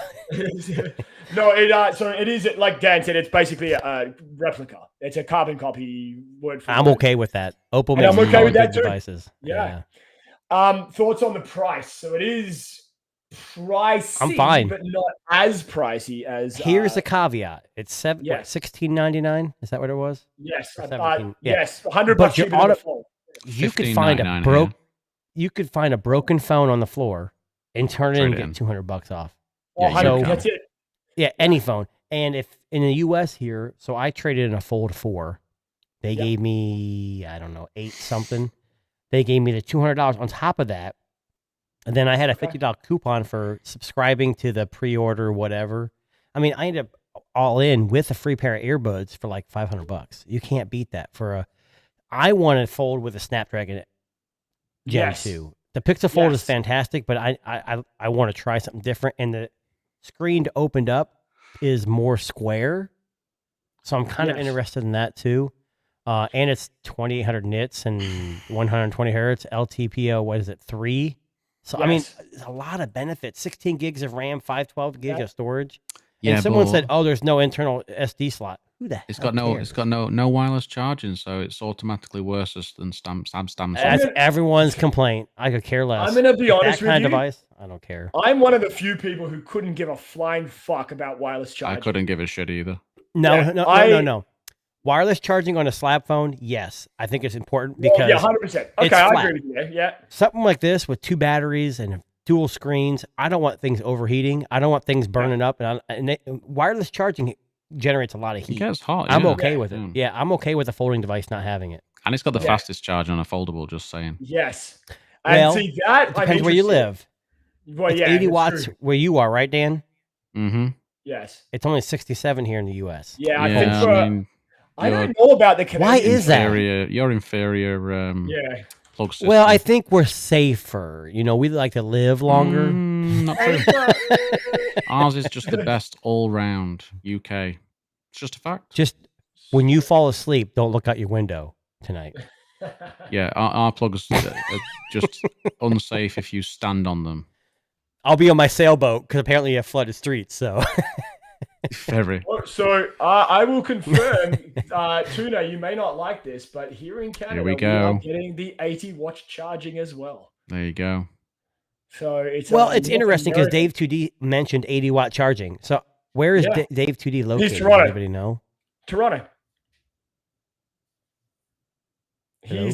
A: No, so it is, like Dan said, it's basically a replica. It's a carbon copy word for
C: I'm
A: word.
C: okay with that. Oppo
A: And
C: makes
A: I'm okay with
C: good
A: that too.
C: devices.
A: Yeah. Thoughts on the price? So it is pricey,
C: I'm fine.
A: but not as pricey as.
C: Here's the caveat: it's $16.99. Is that what it was?
A: Yes,
C: Or 17.
A: yes, $100 cheaper than the phone.
C: You could find you could find a broken phone on the floor and turn it in and get $200 off.
A: Yeah, so that's it.
C: Yeah, any phone. And if in the US here, so I traded in a Fold 4. They gave me, I don't know, 8 something. They gave me the $200 on top of that. And then I had a $50 coupon for subscribing to the pre-order, whatever. I mean, I ended up all in with a free pair of earbuds for like $500. You can't beat that I want to Fold with a Snapdragon Gen 2. The Pixel Fold is fantastic, but I want to try something different. And the screen opened up is more square. So I'm kind of interested in that too. And it's 2800 nits and 120 hertz LTPO. What is it? 3. So I mean, there's a lot of benefits. 16 gigs of RAM, 512 gigs of storage. Yeah, and someone said, "Oh, there's no internal SD slot." Who the hell cares?
B: It's got no wireless charging, so it's automatically worse than Samsung.
C: That's everyone's complaint. I could care less.
A: I'm gonna be honest with you.
C: Device, I don't care.
A: I'm one of the few people who couldn't give a flying fuck about wireless charging.
B: I couldn't give a shit either.
C: No. Wireless charging on a slab phone, yes. I think it's important because
A: 100%. Okay, I agree with you. Yeah.
C: Something like this with 2 batteries and dual screens, I don't want things overheating. I don't want things burning up. And wireless charging generates a lot of heat.
B: It gets hot.
C: I'm okay with it. Yeah, I'm okay with a folding device not having it.
B: And it's got the fastest charge on a foldable, just saying.
A: Yes.
C: And see, that depends where you live. Well, it's 80 watts where you are, right, Dan?
B: Mm-hmm.
A: Yes.
C: It's only 67 here in the US.
A: Yeah, I don't know about the Canadian.
C: Why is that?
B: You're inferior. Plug system.
C: Well, I think we're safer. We like to live longer.
B: Not true. Ours is just the best all-round UK. It's just a fact.
C: Just when you fall asleep, don't look out your window tonight.
B: Yeah, our plugs are just unsafe if you stand on them.
C: I'll be on my sailboat because apparently you have flooded streets, so...
B: Very.
A: So I will confirm, Tuna, you may not like this, but here in Canada, we are getting the 80-watt charging as well.
B: There you go.
A: So it's
C: interesting because Dave 2D mentioned 80-watt charging. So where is Dave 2D located?
A: He's Toronto.
C: Does anybody know?
A: Toronto. Hello?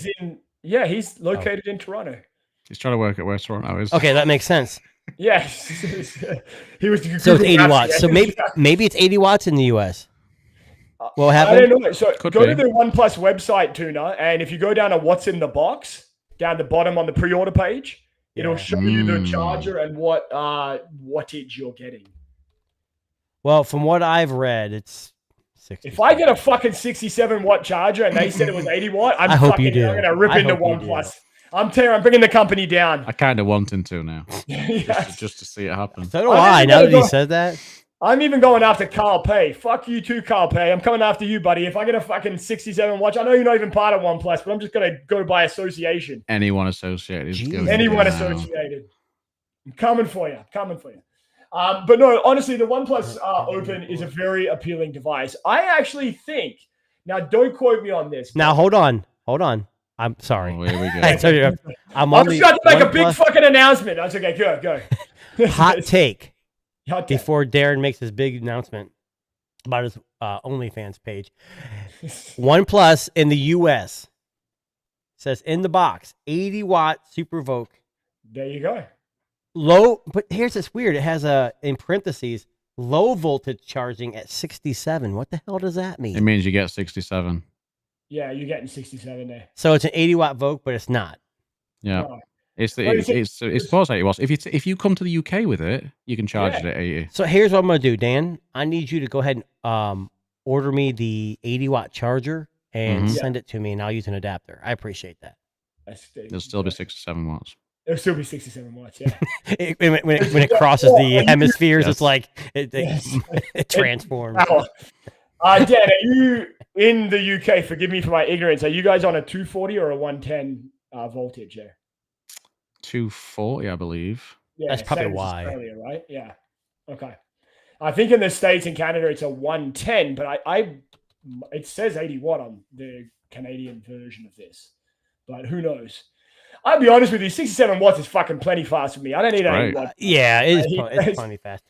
A: He's located in Toronto.
B: He's trying to work out where Toronto is.
C: Okay, that makes sense.
A: Yes, he was.
C: So it's 80 watts. So maybe it's 80 watts in the US. What happened?
A: I don't know. So go to the OnePlus website, Tuna, and if you go down to what's in the box, down the bottom on the pre-order page, it'll show you the charger and what wattage you're getting.
C: Well, from what I've read, it's 60.
A: If I get a fucking 67-watt charger and they said it was 80 watt, I'm going to rip into OnePlus. I'm bringing the company down.
B: I kind of want him to now, just to see it happen.
C: So do I. Now that he said that,
A: I'm even going after Carl Pei. Fuck you too, Carl Pei. I'm coming after you, buddy. If I get a fucking 67 watch, I know you're not even part of OnePlus, but I'm just going to go by association.
B: Anyone associated.
A: Anyone associated. I'm coming for you. But no, honestly, the OnePlus Open is a very appealing device. I actually think, now don't quote me on this.
C: Now, hold on. I'm sorry.
B: Oh, here we go.
C: I told you, I'm
A: just going to make a big fucking announcement. That's okay. Go.
C: Hot take. Before Darren makes his big announcement about his OnlyFans page. OnePlus in the US says in the box, 80-watt SuperVOOC.
A: There you go.
C: Low, but here's this weird. It has in parentheses, low voltage charging at 67. What the hell does that mean?
B: It means you get 67.
A: Yeah, you're getting 67 there.
C: So it's an 80-watt VOOC, but it's not.
B: Yeah. Oh. It's supposed 80 watts. If you come to the UK with it, you can charge it at 80.
C: So here's what I'm gonna do, Dan. I need you to go ahead and order me the 80-watt charger and send it to me, and I'll use an adapter. I appreciate that.
B: It'll still be 67 watts.
A: It'll still be 67 watts. Yeah.
C: when it crosses the hemispheres, it's like it transforms.
A: Dan, are you in the UK? Forgive me for my ignorance. Are you guys on a 240 or a 110 voltage there?
B: 240, I believe.
C: Yeah, that's probably why.
A: Australia, right? Yeah. Okay. I think in the States and Canada it's a 110, but it says 80 watt on the Canadian version of this, but who knows? I'll be honest with you, 67 watts is fucking plenty fast for me. I don't need 80 watts.
C: Yeah, it's plenty fast.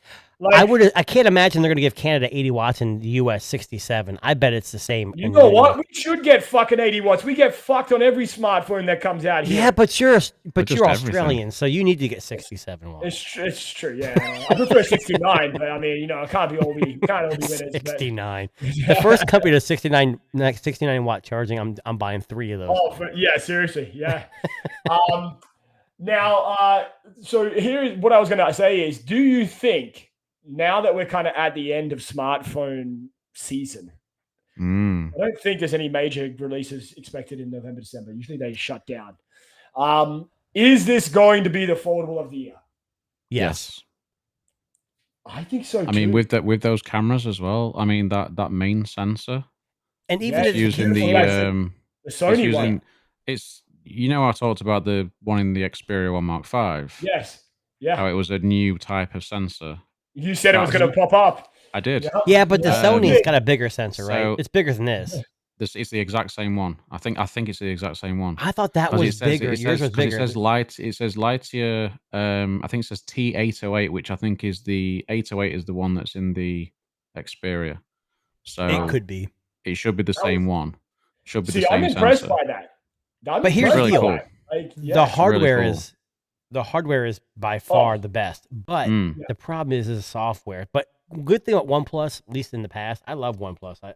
C: Like, I can't imagine they're going to give Canada 80 watts and the US 67. I bet it's the same.
A: You know what? We should get fucking 80 watts. We get fucked on every smartphone that comes out here.
C: Yeah, but you're Australian, so you need to get 67 watts.
A: It's true. Yeah, I prefer 69, but I mean, it can't all be winners.
C: 69. The first company to 69 watt charging, I'm buying 3 of those.
A: Oh, yeah, seriously, yeah. Now, so here's what I was going to say is, do you think now that we're kind of at the end of smartphone season, I don't think there's any major releases expected in November, December. Usually they shut down. Is this going to be the foldable of the year?
B: Yes.
A: I think so too.
B: I mean, with those cameras as well. I mean, that main sensor,
C: and even if
B: using the
A: Sony one,
B: it's I talked about the one in the Xperia 1 Mark V.
A: Yes. Yeah.
B: How it was a new type of sensor.
A: You said it was going to pop up.
B: I did.
C: Yeah, but the Sony's got a bigger sensor, right? It's bigger than this.
B: It's the exact same one. I think it's the exact same one.
C: I thought that was bigger. Yours was bigger.
B: It says Lightyear. I think it says T808, which I think is the 808 is the one that's in the Xperia. So
C: it could be.
B: It should be the same one. Should be the same
A: I'm impressed
B: sensor.
A: by that.
C: But here's the deal.
B: Cool.
C: The hardware is by far the best, but the problem is the software. But good thing about OnePlus, at least in the past, I love OnePlus.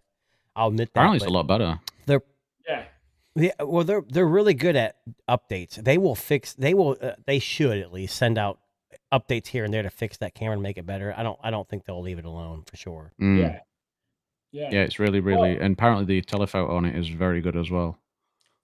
C: I'll admit that.
B: Apparently, it's a lot better.
C: They're really good at updates. They should at least send out updates here and there to fix that camera and make it better. I don't think they'll leave it alone for sure.
A: Yeah,
B: it's really, and apparently the telephoto on it is very good as well.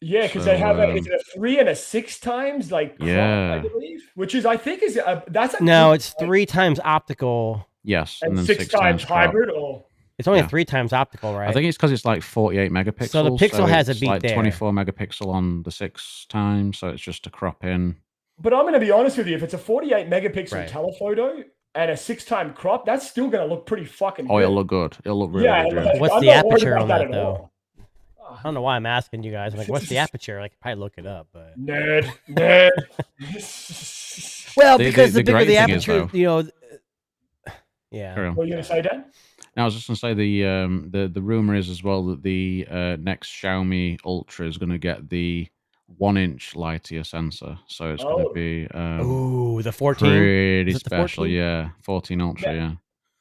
A: Yeah, because they have a 3 and a 6 times I believe, which is
C: it's 3 times optical.
B: Yes,
A: and then 6 times hybrid, or
C: it's only 3 times optical, right?
B: I think it's because it's like 48 megapixels.
C: So the pixel has a beat
B: like
C: there.
B: 24 megapixel on the 6 times, so it's just to crop in.
A: But I'm going to be honest with you, if it's a 48 megapixel telephoto and a 6-time crop, that's still going to look pretty fucking good.
B: It'll look good. It'll look really good.
C: What's the aperture on that though? I don't know why I'm asking you guys. I'm like, what's the aperture? I could probably look it up, but
A: nerd.
C: Well, because the bigger the aperture, yeah.
A: What are you gonna say, Dan?
B: I was just gonna say the rumor is as well that the next Xiaomi Ultra is gonna get the 1-inch Lightyear sensor, so it's gonna be
C: the 14
B: pretty special, 14 Ultra, yeah.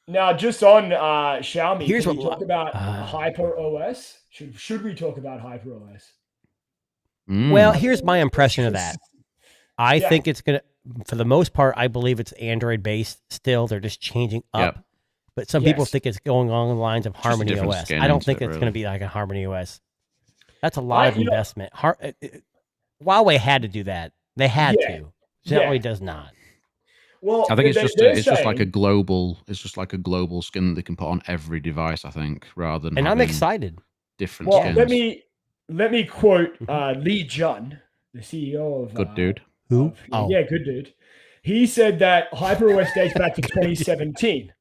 A: Now, just on Xiaomi,
C: here's what
A: we talk about Hyper OS. Should we talk about Hyper OS?
C: Well, here's my impression of that. I think it's gonna, for the most part, I believe it's Android based. Still, they're just changing up. But some people think it's going along the lines of Harmony OS. I don't think it's going to be like a Harmony OS. That's a lot of investment. Huawei had to do that. They had to. Xiaomi does not.
A: Well,
B: I think it's just like a global skin that they can put on every device. I think rather than.
C: And I'm excited.
A: Different skins. Let me quote Li Jun, the CEO of
B: Good Dude.
C: Who?
A: Yeah, Good Dude. He said that HyperOS dates back to 2017.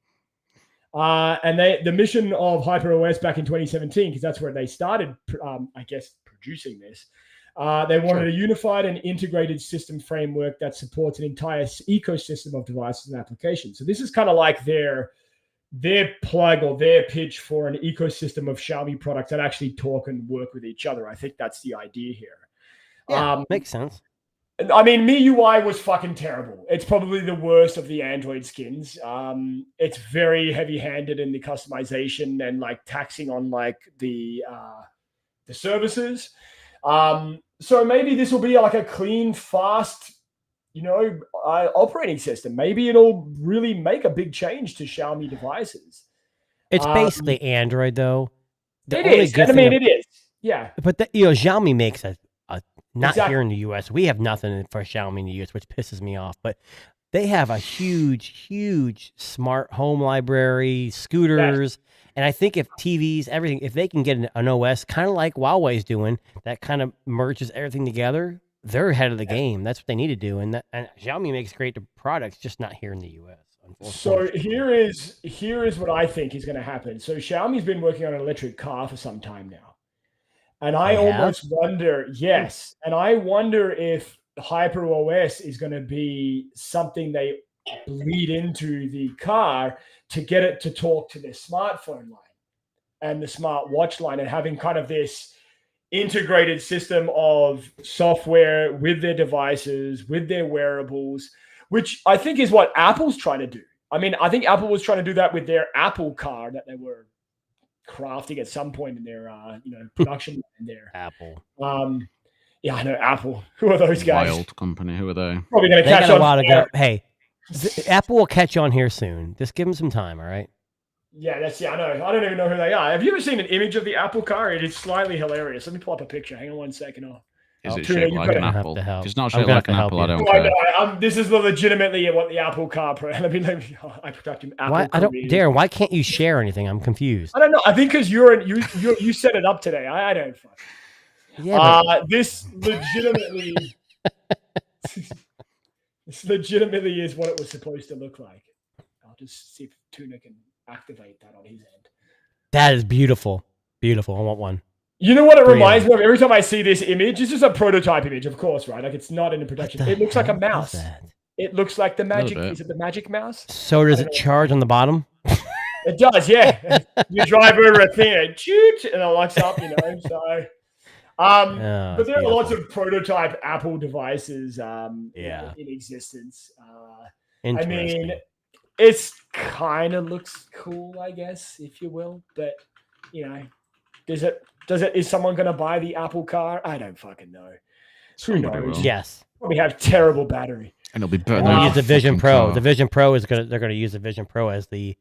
A: And the mission of HyperOS back in 2017, because that's where they started, I guess, producing this. They wanted a unified and integrated system framework that supports an entire ecosystem of devices and applications. So this is kind of like their plug or their pitch for an ecosystem of Xiaomi products that actually talk and work with each other. I think that's the idea here.
C: Yeah, makes sense.
A: I mean, MIUI was fucking terrible. It's probably the worst of the Android skins. It's very heavy-handed in the customization and like taxing on like the services. So maybe this will be like a clean, fast, operating system. Maybe it'll really make a big change to Xiaomi devices.
C: It's basically Android, though.
A: It is. It is. Yeah.
C: But Xiaomi makes a not here in the U.S. We have nothing for Xiaomi in the U.S., which pisses me off. But they have a huge, huge smart home library, scooters. Yeah. And I think if TVs, everything, if they can get an OS, kind of like Huawei's doing, that kind of merges everything together, they're ahead of the game. That's what they need to do. And Xiaomi makes great products, just not here in the U.S.
A: So here is what I think is going to happen. So Xiaomi's been working on an electric car for some time now. And I almost wonder, yes. And I wonder if HyperOS is going to be something they bleed into the car to get it to talk to their smartphone line and the smartwatch line, and having kind of this integrated system of software with their devices, with their wearables, which I think is what Apple's trying to do. I mean, I think Apple was trying to do that with their Apple car that they were crafting at some point in their production in there.
C: Apple.
A: Yeah, I know Apple. Who are those guys?
B: Wild company. Who are they?
A: Probably going to catch on.
C: A while to go. Hey, Apple will catch on here soon. Just give them some time, all right?
A: Yeah, I know. I don't even know who they are. Have you ever seen an image of the Apple car? It is slightly hilarious. Let me pull up a picture. Hang on 1 second.
B: Is it shaped like an apple? If it's not shaped like an apple, I don't care.
A: This is legitimately what the Apple car. Let me. I protect him.
C: Darren, why can't you share anything? I'm confused.
A: I don't know. I think because you set it up today. I don't fuck. Yeah. This legitimately. This legitimately is what it was supposed to look like. I'll just see if Tuna can activate that on his end.
C: That is beautiful. Beautiful. I want one.
A: You know what it reminds me of? Every time I see this image, this is a prototype image, of course, right? Like it's not in production. It looks like a mouse. It looks like the magic. Is it the magic mouse?
C: So does it charge on the bottom?
A: It does, yeah. You drive over a thing, and shoot, and it locks up. So. But there are lots of prototype Apple devices in existence. I mean, it's kind of looks cool, I guess, if you will. But is someone going to buy the Apple car? I don't fucking know. Who knows?
C: Yes.
A: We have terrible battery.
B: And it'll be better.
C: They'll use the Vision Pro. Car. The Vision Pro they're going to use the Vision Pro as the,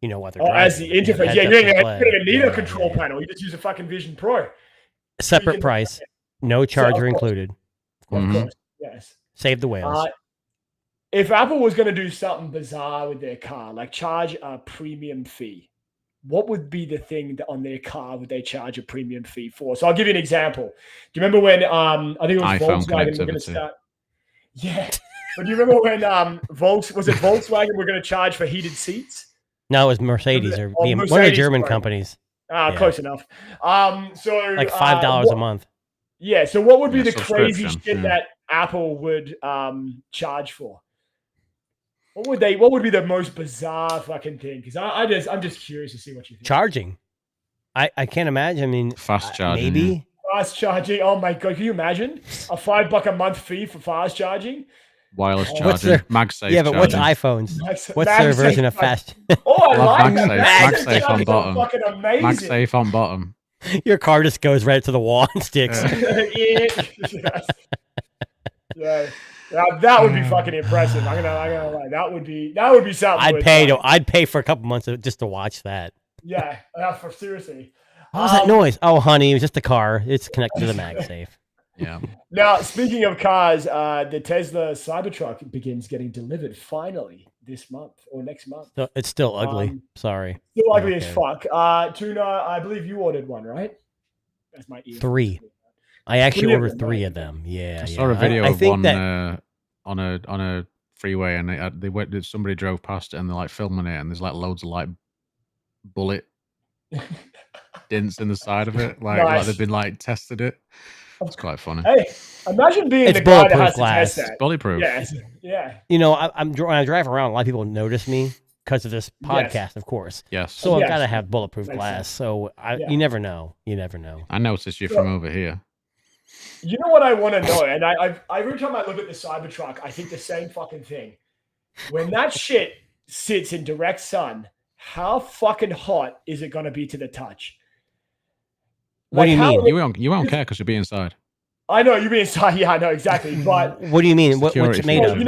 C: what they're
A: as the interface. Yeah, you don't even need a control panel. You just use a fucking Vision Pro.
C: Separate price. No charger included.
A: Of course, yes.
C: Save the whales.
A: If Apple was going to do something bizarre with their car, like charge a premium fee, what would be the thing that on their car would they charge a premium fee for? So I'll give you an example. Do you remember when I think it was
B: iPhone
A: Volkswagen were going to start? Yeah, but do you remember when Volkswagen were going to charge for heated seats?
C: No, it was Mercedes or one of the German companies.
A: Close enough. So
C: like $5 a month.
A: Yeah. So what would be the crazy shit that Apple would charge for? What would be the most bizarre fucking thing? Because I'm just curious to see what you think.
C: Charging. I can't imagine. I mean,
B: fast charging.
C: Maybe
A: fast charging. Oh my god! Can you imagine a $5 a month fee for fast charging?
B: Wireless charging. MagSafe.
C: Yeah, but what's iPhones? What's their version of fast?
A: Oh, I like
B: MagSafe on bottom.
A: Fucking amazing.
B: MagSafe on bottom.
C: Your car just goes right to the wall and sticks.
A: Yeah. That would be fucking impressive. I'm gonna lie. That would be something.
C: I'd pay for a couple months just to watch that.
A: Yeah, for seriously.
C: What was that noise? Oh, honey, it was just a car. It's connected to the MagSafe.
B: Yeah.
A: Now, speaking of cars, the Tesla Cybertruck begins getting delivered finally this month or next month.
C: So it's still ugly. Sorry.
A: Still ugly as fuck. Tuna, I believe you ordered one, right? That's my ear.
C: 3. I actually ordered 3 of them. Yeah.
B: I saw a video of one on a freeway, and somebody drove past it, and they're like filming it, and there's like loads of like bullet dents in the side of it, like they've been like tested it. It's quite funny.
A: Hey, imagine being the guy that has
C: glass.
A: to test that.
B: It's bulletproof.
A: Yeah.
C: When I drive around, a lot of people notice me because of this podcast, of course.
B: Yes.
C: So I've got to have bulletproof glass. So you never know. You never know.
B: I noticed you from over here.
A: You know what I want to know, and every time I look at the Cybertruck, I think the same fucking thing. When that shit sits in direct sun, how fucking hot is it going to be to the touch?
C: What do you mean?
B: You won't care because you'll be inside.
A: I know you'll be inside. Yeah, I know exactly. But
C: what do you mean? What's it made of?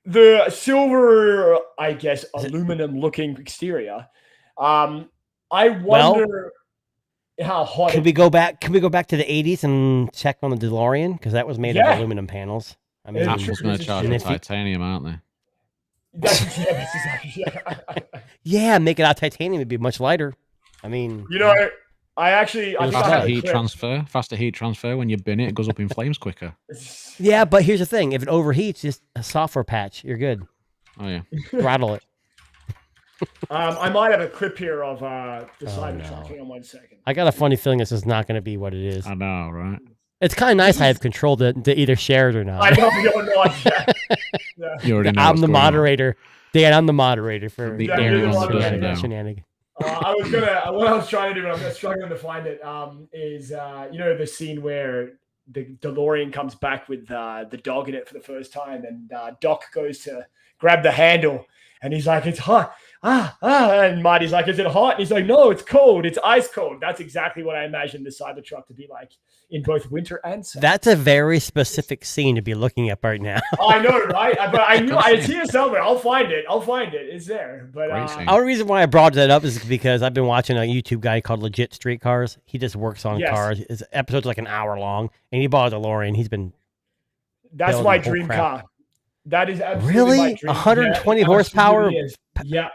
A: The silver, I guess, aluminum-looking exterior. I wonder how hot.
C: Can we go back to the 80s and check on the DeLorean because that was made of aluminum panels? I mean,
B: Apple's going to charge for titanium, aren't they?
C: Yeah, make it out of titanium. It'd be much lighter. I mean,
B: faster heat transfer. When you bin it goes up in flames quicker.
C: Yeah, but here's the thing: if it overheats, just a software patch, you're good.
B: Oh yeah.
C: Throttle it.
A: I might have a clip here of the Cybertruck. Hang on 1 second.
C: I got a funny feeling this is not going to be what it is.
B: I know, right?
C: It's kind of nice I have control to either share it or not.
A: I know you're not. Yeah.
B: You already know.
C: I'm the moderator. Dan, I'm the moderator for
B: The
C: shenanigans.
A: What I was trying to do, but I'm struggling to find it, is the scene where the DeLorean comes back with the dog in it for the first time, and Doc goes to grab the handle, and he's like, "It's hot." And Marty's like, "Is it hot?" And he's like, "No, it's cold. It's ice cold." That's exactly what I imagined the Cybertruck to be like in both winter and summer.
C: That's a very specific scene to be looking at right now.
A: I know, right? But I knew it's here somewhere. I'll find it. It's there. But
C: the only reason why I brought that up is because I've been watching a YouTube guy called Legit Street Cars. He just works on cars. His episode's like an hour long, and he bought a DeLorean. He's been
A: that's my dream car. That is absolutely
C: really
A: my dream.
C: 120 horsepower.
A: Yeah.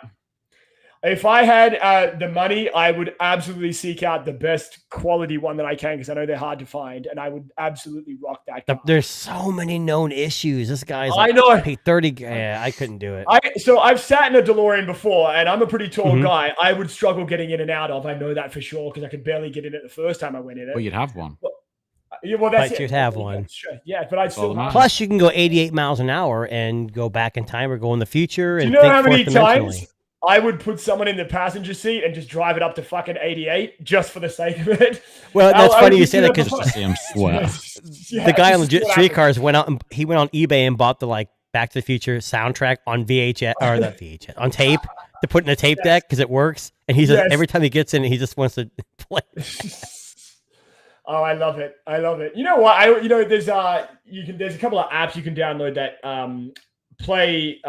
A: If I had the money, I would absolutely seek out the best quality one that I can, because I know they're hard to find, and I would absolutely rock that car.
C: There's so many known issues. This guy's
A: I know.
C: Pay 30. Yeah, I couldn't do it.
A: So I've sat in a DeLorean before, and I'm a pretty tall guy. I would struggle getting in and out of. I know that for sure, because I could barely get in it the first time I went in it.
B: Well, you'd have one.
A: Well, that's it.
C: You'd have one.
A: Yeah, but I'd still.
C: Plus, you can go 88 miles an hour and go back in time or go in the future. And
A: do you know how many times I would put someone in the passenger seat and just drive it up to fucking 88 just for the sake of it?
C: Well, that's funny you say that, because
B: the
C: guy on Legit Street Cars went out and he went on eBay and bought the Back to the Future soundtrack on VHS or not VHS on tape to put in a tape deck because it works. And he says every time he gets in, he just wants to play.
A: Oh, I love it. You know what? There's a couple of apps you can download that play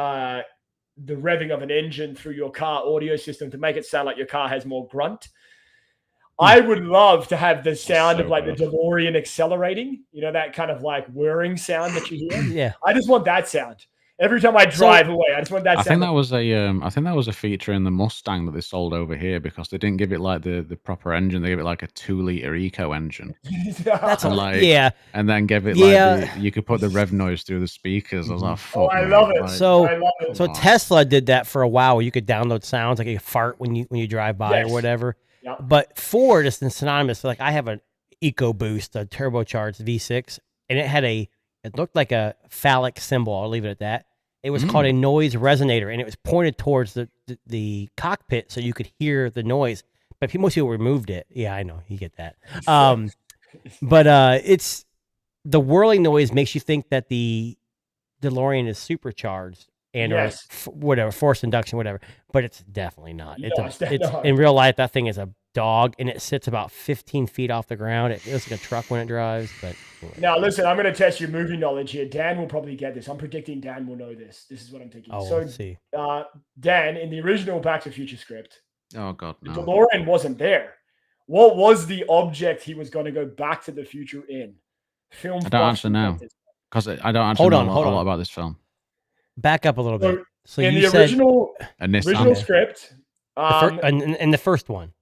A: the revving of an engine through your car audio system to make it sound like your car has more grunt. I would love to have the sound of the DeLorean accelerating, that kind of whirring sound that you hear.
C: Yeah.
A: I just want that sound. Every time I drive away, I just want that sound.
B: I think that was a feature in the Mustang that they sold over here, because they didn't give it the proper engine. They gave it a 2-liter eco engine.
C: That's
B: and then gave it you could put the rev noise through the speakers. I was like, fuck.
A: I love it.
C: So Tesla did that for a while, where you could download sounds like a fart when you drive by or whatever.
A: Yep.
C: But Ford is synonymous. I have an EcoBoost, a turbocharged V6, and it looked like a phallic symbol. I'll leave it at that. It was called a noise resonator, and it was pointed towards the cockpit so you could hear the noise. But most people removed it. Yeah, I know. You get that. But it's the whirling noise makes you think that the DeLorean is supercharged and or whatever, forced induction, whatever. But it's definitely not. It's in real life, that thing is a dog, and it sits about 15 feet off the ground. It looks like a truck when it drives. But
A: now, listen, I'm going to test your movie knowledge here. Dan will probably get this. I'm predicting Dan will know this. This is what I'm thinking.
C: Oh, let's see.
A: Dan, in the original Back to the Future script,
B: oh god, no.
A: The DeLorean wasn't there. What was the object he was going to go back to the future in?
B: I don't actually know, because I don't actually know a lot about this film.
C: Back up a little bit. So
A: in
C: you
A: the
C: said
A: original script,
C: in the first one.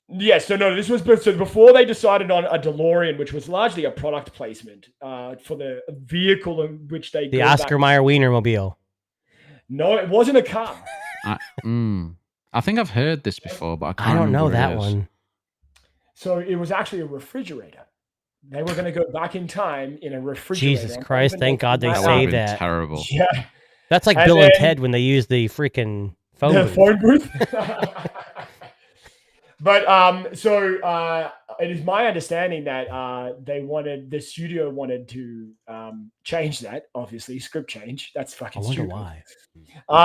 A: Yes, so no, this was before they decided on a DeLorean, which was largely a product placement for the vehicle in which they
C: the Oscar Mayer Wienermobile.
A: No, it wasn't a car.
B: I think I've heard this before, but
C: I don't know that one.
A: So it was actually a refrigerator. They were going to go back in time in a refrigerator.
C: Jesus Christ! Thank God they saved that.
B: Terrible.
A: Yeah,
C: that's like Bill and Ted when they used the freaking phone booth.
A: But it is my understanding that the studio wanted to change that. Obviously, script change. That's fucking stupid.
C: Why?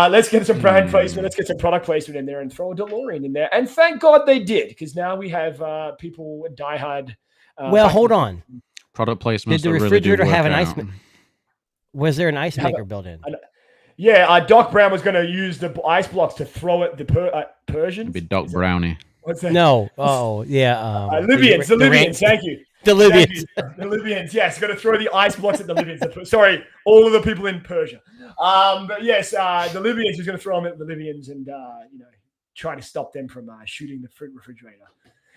A: Let's get some brand placement. Let's get some product placement in there and throw a DeLorean in there. And thank God they did, because now we have people diehard.
C: Well, hold on.
B: Product placement.
C: Did the refrigerator have an ice? Was there an ice maker built in?
A: Yeah, Doc Brown was going to use the ice blocks to throw at the Persians.
B: It'd be Doc Brownie.
A: What's that?
C: No. Oh, yeah.
A: Libyans. The Libyans. Thank you.
C: The Libyans.
A: The Libyans. Yes, going to throw the ice blocks at the Libyans. Sorry, all of the people in Persia. But yes, the Libyans was going to throw them at the Libyans and try to stop them from shooting the refrigerator.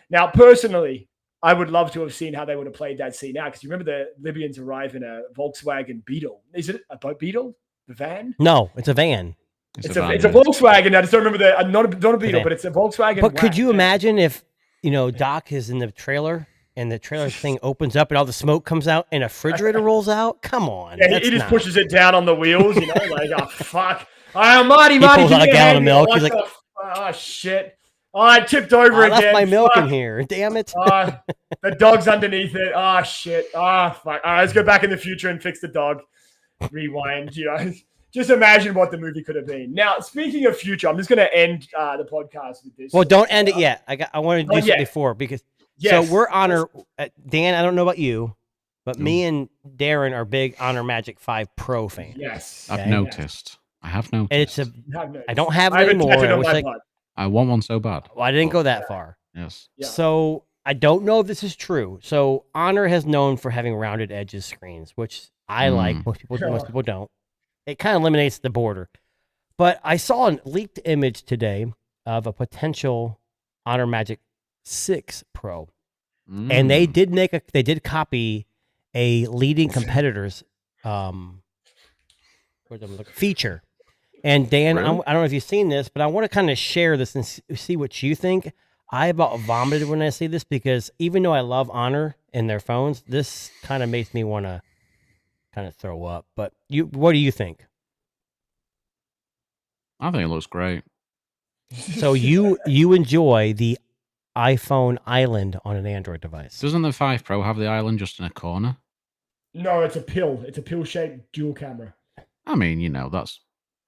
A: Now, personally, I would love to have seen how they would have played that scene out, because you remember the Libyans arrive in a Volkswagen Beetle. Is it a Beetle? The van?
C: No, it's a van.
A: It's a Volkswagen. I just don't remember not a Beetle, but it's a Volkswagen.
C: But could you imagine if Doc is in the trailer and the trailer thing opens up and all the smoke comes out and a refrigerator rolls out? Come on.
A: Yeah, he just pushes it down on the wheels, like, oh, fuck. Marty,
C: pulls out a gallon of milk. He's like,
A: oh, shit. Oh, I tipped over again.
C: I left my milk in here. Damn it.
A: The dog's underneath it. Oh, shit. Oh, fuck. All right, let's go back in the future and fix the dog. Rewind, Just imagine what the movie could have been. Now, speaking of future, I'm just going to end the podcast with this.
C: Well, don't end it yet. I wanted to do something before because so we're Honor. Dan, I don't know about you, but me and Darren are big Honor Magic 5 Pro fans.
A: Yes.
B: I've noticed. I have noticed.
C: I don't have it anymore.
B: I want one so bad.
C: Well, I didn't go that far.
B: Yes.
C: Yeah. So I don't know if this is true. So Honor has known for having rounded edges screens, which I like. Most people don't. It kind of eliminates the border. But I saw a leaked image today of a potential Honor Magic 6 Pro. And they did copy a leading competitor's feature. And Dan, really? I don't know if you've seen this, but I want to kind of share this and see what you think. I about vomited when I see this because even though I love Honor and their phones, this kind of makes me want to kind of throw up. But what do you think?
B: I think it looks great.
C: So you enjoy the iPhone Island on an Android device?
B: Doesn't the 5 Pro have the island just in a corner?
A: No, it's a pill. It's a pill-shaped dual camera.
B: I mean, that's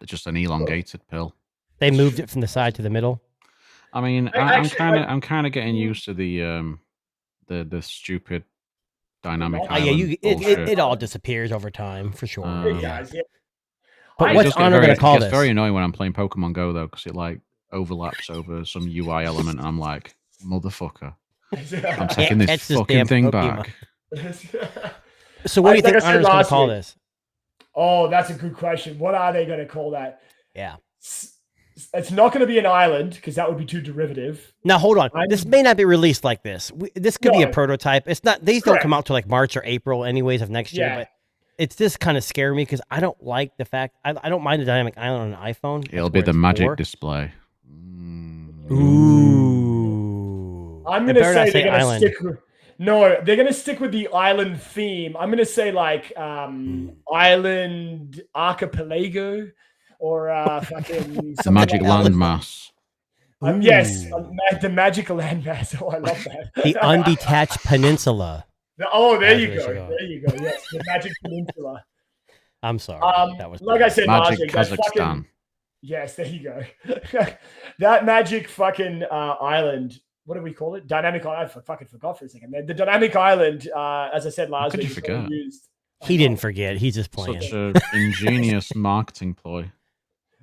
B: just an elongated pill.
C: They moved it from the side to the middle.
B: I mean, I'm kind of getting used to the stupid dynamic island.
C: It all disappears over time for sure.
A: Yeah.
C: But what's Honor going to call this?
B: It's very annoying when I'm playing Pokemon Go though, because it like overlaps over some UI element, and I'm like, motherfucker, I'm taking this fucking thing back.
C: So what do you think Honor's going to call this?
A: Oh, that's a good question. What are they going to call that?
C: Yeah.
A: It's not going to be an island because that would be too derivative.
C: Now, hold on. This may not be released like this. This could be a prototype. It's not. These don't come out till like March or April anyways of next year. But it's just kind of scary me because I don't like the fact. I don't mind the dynamic island on an iPhone.
B: It'll be the magic display.
C: Ooh.
A: I'm going to say they're going to stick with... No, they're going to stick with the island theme. I'm going to say like Island Archipelago or fucking...
B: The magic landmass.
A: Yes, the magical landmass. Oh, I love that.
C: The undetached peninsula.
A: There you go. There you go. Yes, the magic peninsula.
C: I'm sorry.
A: That was like I said,
B: magic Kazakhstan.
A: Yes, there you go. That magic fucking island. What do we call it? Dynamic island. I fucking forgot for a second. The dynamic island, as I said last week,
C: he didn't forget. He's just playing.
B: Such an ingenious marketing ploy.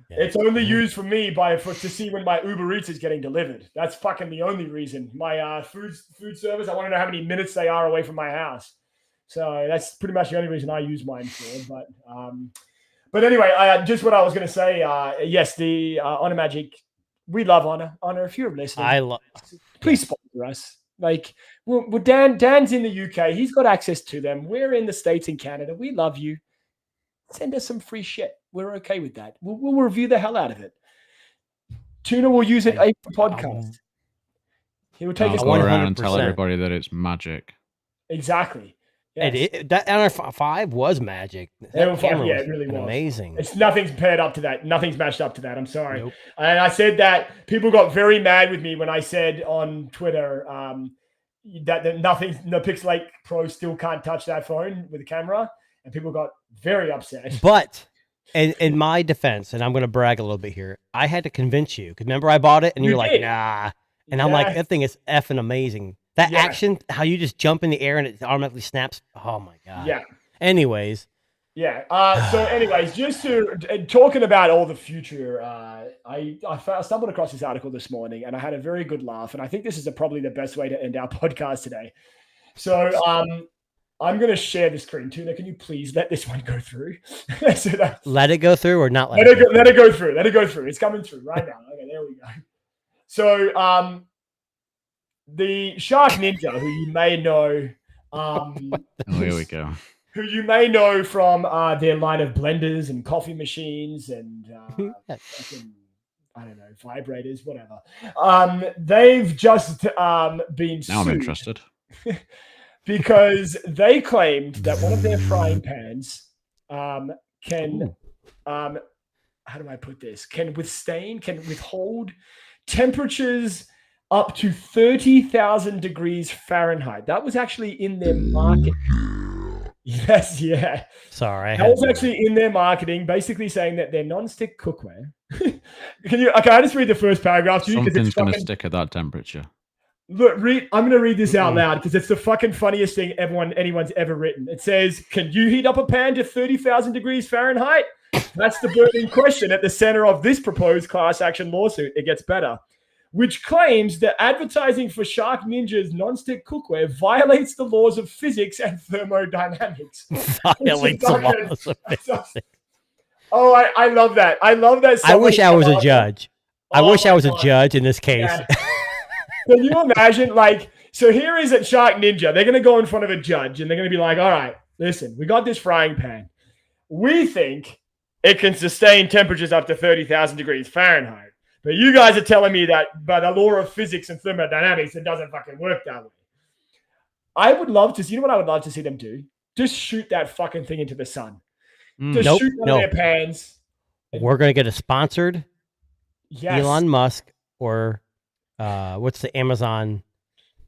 A: Yeah. It's only used for me to see when my Uber Eats is getting delivered. That's fucking the only reason. My food service, I want to know how many minutes they are away from my house. So that's pretty much the only reason I use mine for. But anyway, just what I was going to say. Yes, the Honor Magic. We love Honor. Honor, if you're listening, please sponsor us. Like, Dan's in the UK. He's got access to them. We're in the States and Canada. We love you. Send us some free shit. We're okay with that. We'll review the hell out of it. Tuna will use it for podcast. He will take us.
B: Go around and tell everybody that it's magic.
A: Exactly. Yes.
C: That Honor 5 was magic.
A: It really was
C: amazing.
A: Nothing's paired up to that. Nothing's matched up to that. I'm sorry. Nope. And I said that people got very mad with me when I said on Twitter that the Pixel 8 Pro still can't touch that phone with the camera, and people got very upset.
C: But in my defense, and I'm going to brag a little bit here, I had to convince you because remember I bought it and you're like, nah, and I'm like, that thing is effing amazing. That action, how you just jump in the air and it automatically snaps. Oh my God.
A: Yeah.
C: Anyways.
A: Yeah. Anyways, just talking about all the future, I stumbled across this article this morning and I had a very good laugh. And I think this is probably the best way to end our podcast today. So I'm going to share the screen. Tuna, can you please let this one go through?
C: Let it go through or not
A: let it go? Let it go through. Let it go through. It's coming through right now. Okay, there we go. So the Shark Ninja, who you may know.
B: Here we go.
A: who you may know from their line of blenders and coffee machines and fucking, I don't know, vibrators, whatever. They've just been sued.
B: Now I'm interested.
A: Because they claimed that one of their frying pans can, how do I put this? Can withhold temperatures up to 30,000 degrees Fahrenheit. That was actually in their market. Yes, yeah.
C: Sorry.
A: That was actually in their marketing, basically saying that their non-stick cookware. Can I just read the first paragraph to you?
B: Something's going to stick at that temperature.
A: Look, I'm going to read this out loud because it's the fucking funniest thing anyone's ever written. It says, can you heat up a pan to 30,000 degrees Fahrenheit? That's the burning question at the center of this proposed class action lawsuit. It gets better. Which claims that advertising for Shark Ninja's non-stick cookware violates the laws of physics and thermodynamics.
C: Violates the laws of physics.
A: Oh, I love that. I love that.
C: I wish I was a judge. I wish I was a judge in this case.
A: Yeah. Can you imagine, so here is at Shark Ninja. They're going to go in front of a judge and they're going to be like, all right, listen, we got this frying pan. We think it can sustain temperatures up to 30,000 degrees Fahrenheit. But you guys are telling me that by the law of physics and thermodynamics, it doesn't fucking work that way. I would love to see, you know what I would love to see them do? Just shoot that fucking thing into the sun. Just shoot one of their pans.
C: We're going to get a sponsored
A: Elon
C: Musk or what's the Amazon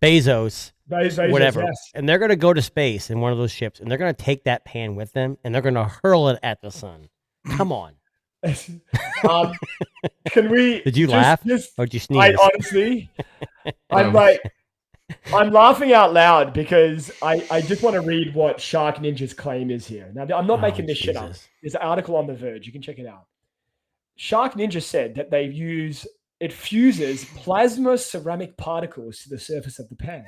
C: Bezos, whatever.
A: Yes.
C: And they're going to go to space in one of those ships and they're going to take that pan with them and they're going to hurl it at the sun. Come on.
A: Can we?
C: Did you laugh or did you sneeze?
A: Honestly, I'm laughing out loud because I just want to read what Shark Ninja's claim is here. Now, I'm not making this shit up. There's an article on The Verge. You can check it out. Shark Ninja said that it fuses plasma ceramic particles to the surface of the pan,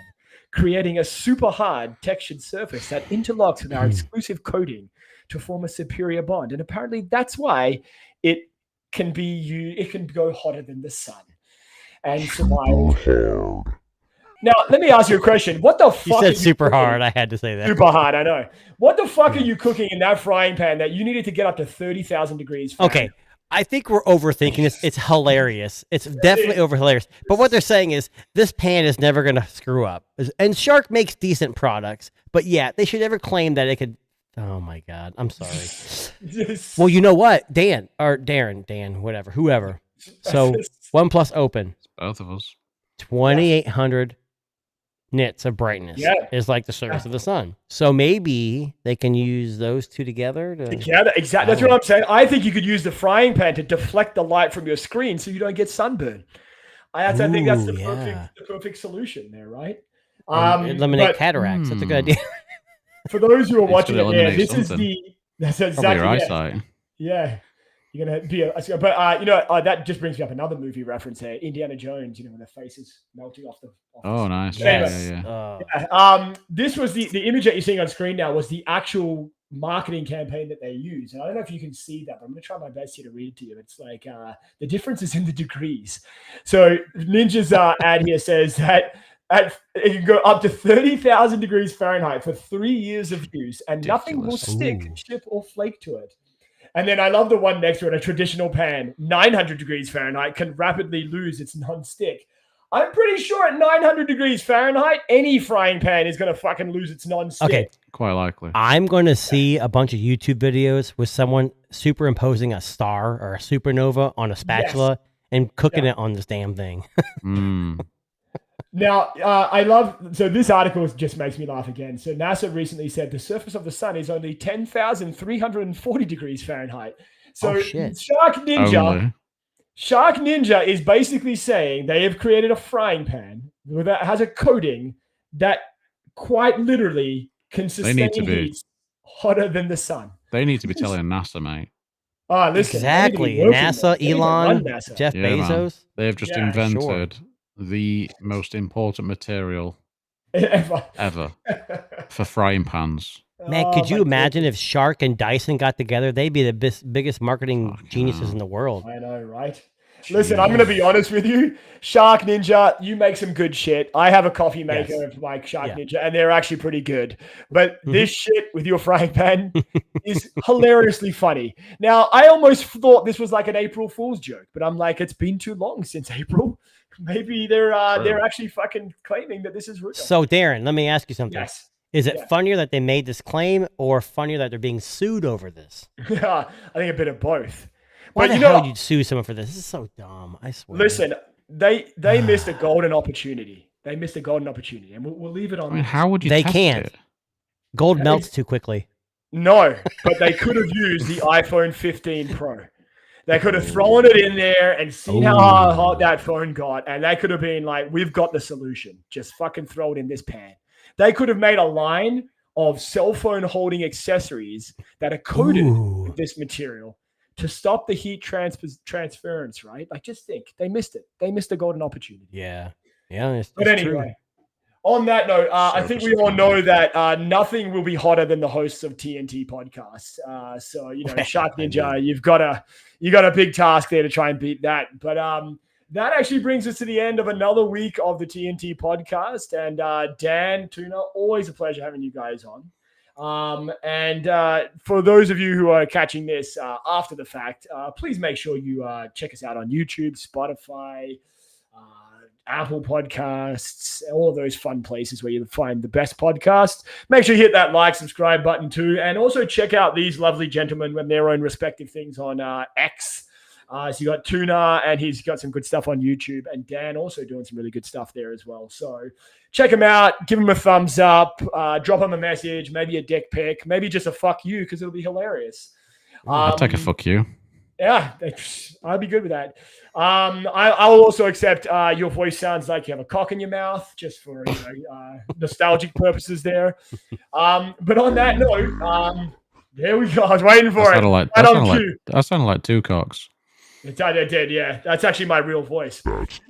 A: creating a super hard textured surface that interlocks with our exclusive coating to form a superior bond. And apparently that's why it can go hotter than the sun and survive. Now, let me ask you a question. What the fuck?
C: You said super hard. I had to say that.
A: Super hard, I know. What the fuck are you cooking in that frying pan that you needed to get up to 30,000 degrees Fahrenheit?
C: Okay. I think we're overthinking this. It's hilarious. It's definitely over hilarious. But what they're saying is this pan is never going to screw up. And Shark makes decent products. But yeah, they should never claim that it could. Oh my God. I'm sorry. Well, you know what? Dan, whatever, whoever. So OnePlus Open.
B: It's both of us.
C: 2,800 nits of brightness is like the surface of the sun. So maybe they can use those two together.
A: Exactly. That's what I'm saying. I think you could use the frying pan to deflect the light from your screen so you don't get sunburn. I think that's the perfect solution there, right?
C: Eliminate cataracts. That's a good idea.
A: For those who are watching it, that's exactly
B: your eyesight.
A: Yeah. You're going to be that just brings me up another movie reference there. Indiana Jones, when the face is melting off the
B: nice.
A: Yeah. This was the image that you're seeing on screen now was the actual marketing campaign that they use. And I don't know if you can see that, but I'm going to try my best here to read it to you. It's like the difference is in the degrees. So Ninja's ad here says that it can go up to 30,000 degrees Fahrenheit for 3 years of use and nothing will stick, chip, or flake to it. And then I love the one next to it, a traditional pan, 900 degrees Fahrenheit, can rapidly lose its non-stick. I'm pretty sure at 900 degrees Fahrenheit, any frying pan is going to fucking lose its non-stick.
C: Okay.
B: Quite likely.
C: I'm going to see a bunch of YouTube videos with someone superimposing a star or a supernova on a spatula and cooking it on this damn thing.
A: Now, so this article just makes me laugh again. So NASA recently said the surface of the sun is only 10,340 degrees Fahrenheit. So Shark Ninja is basically saying they have created a frying pan that has a coating that quite literally can sustain heat hotter than the sun.
B: They need to be telling NASA, mate.
A: Oh, listen.
C: Exactly. NASA, Elon, Jeff Bezos.
B: Man. They have just invented the most important material ever for frying pans.
C: Man, could you imagine if Shark and Dyson got together? They'd be the biggest marketing geniuses in the world.
A: I know, right? Listen, I'm going to be honest with you. Shark Ninja, you make some good shit. I have a coffee maker like Shark Ninja, and they're actually pretty good. But this shit with your frying pan is hilariously funny. Now, I almost thought this was like an April Fool's joke, but I'm like, it's been too long since April. Maybe they're actually fucking claiming that this is real.
C: So, Darren, let me ask you something.
A: Yes.
C: Is it funnier that they made this claim or funnier that they're being sued over this?
A: Yeah, I think a bit of both.
C: Why the hell would you sue someone for this? This is so dumb. I swear.
A: Listen, they missed a golden opportunity. They missed a golden opportunity, and we'll leave it on.
B: I mean, how would you?
C: They can't.
B: It?
C: Gold melts too quickly.
A: No, but they could have used the iPhone 15 Pro. They could have thrown it in there and seen how hot that phone got, and they could have been like, "We've got the solution. Just fucking throw it in this pan." They could have made a line of cell phone holding accessories that are coated with this material to stop the heat transference, right? Like, just think, they missed it. They missed a golden opportunity.
C: Yeah. It's
A: but anyway, on that note, I think we all know that nothing will be hotter than the hosts of TNT Podcast. So, Shark Ninja, you got a big task there to try and beat that. But that actually brings us to the end of another week of the TNT Podcast. And Dan, Tuna, always a pleasure having you guys on. And for those of you who are catching this after the fact, please make sure you check us out on YouTube, Spotify, Apple Podcasts, all of those fun places where you find the best podcasts. Make sure you hit that like, subscribe button too. And also check out these lovely gentlemen with their own respective things on X. So you got Tuna, and he's got some good stuff on YouTube, and Dan also doing some really good stuff there as well. So check him out, give him a thumbs up, drop him a message, maybe a dick pic, maybe just a fuck you, because it'll be hilarious.
B: I'll take a fuck you.
A: Yeah, I'll be good with that. I will also accept your voice sounds like you have a cock in your mouth, just for nostalgic purposes there. But on that note, there we go. I was waiting for it.
B: That sounded like two cocks.
A: It did, yeah. That's actually my real voice. That's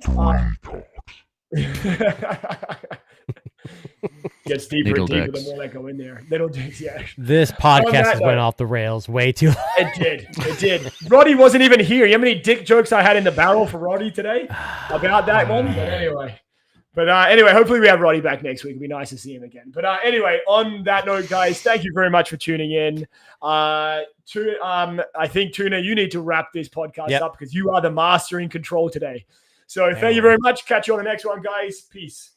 A: Gets deeper and deeper the more they go in there. Little dicks, yeah.
C: This podcast went off the rails way too long.
A: It did. Roddy wasn't even here. You know how many dick jokes I had in the barrel for Roddy today about that one? But anyway, hopefully we have Roddy back next week. It'd be nice to see him again. But anyway, on that note, guys, thank you very much for tuning in. I think, Tuna, you need to wrap this podcast up because you are the master in control today. So thank you very much. Catch you on the next one, guys. Peace.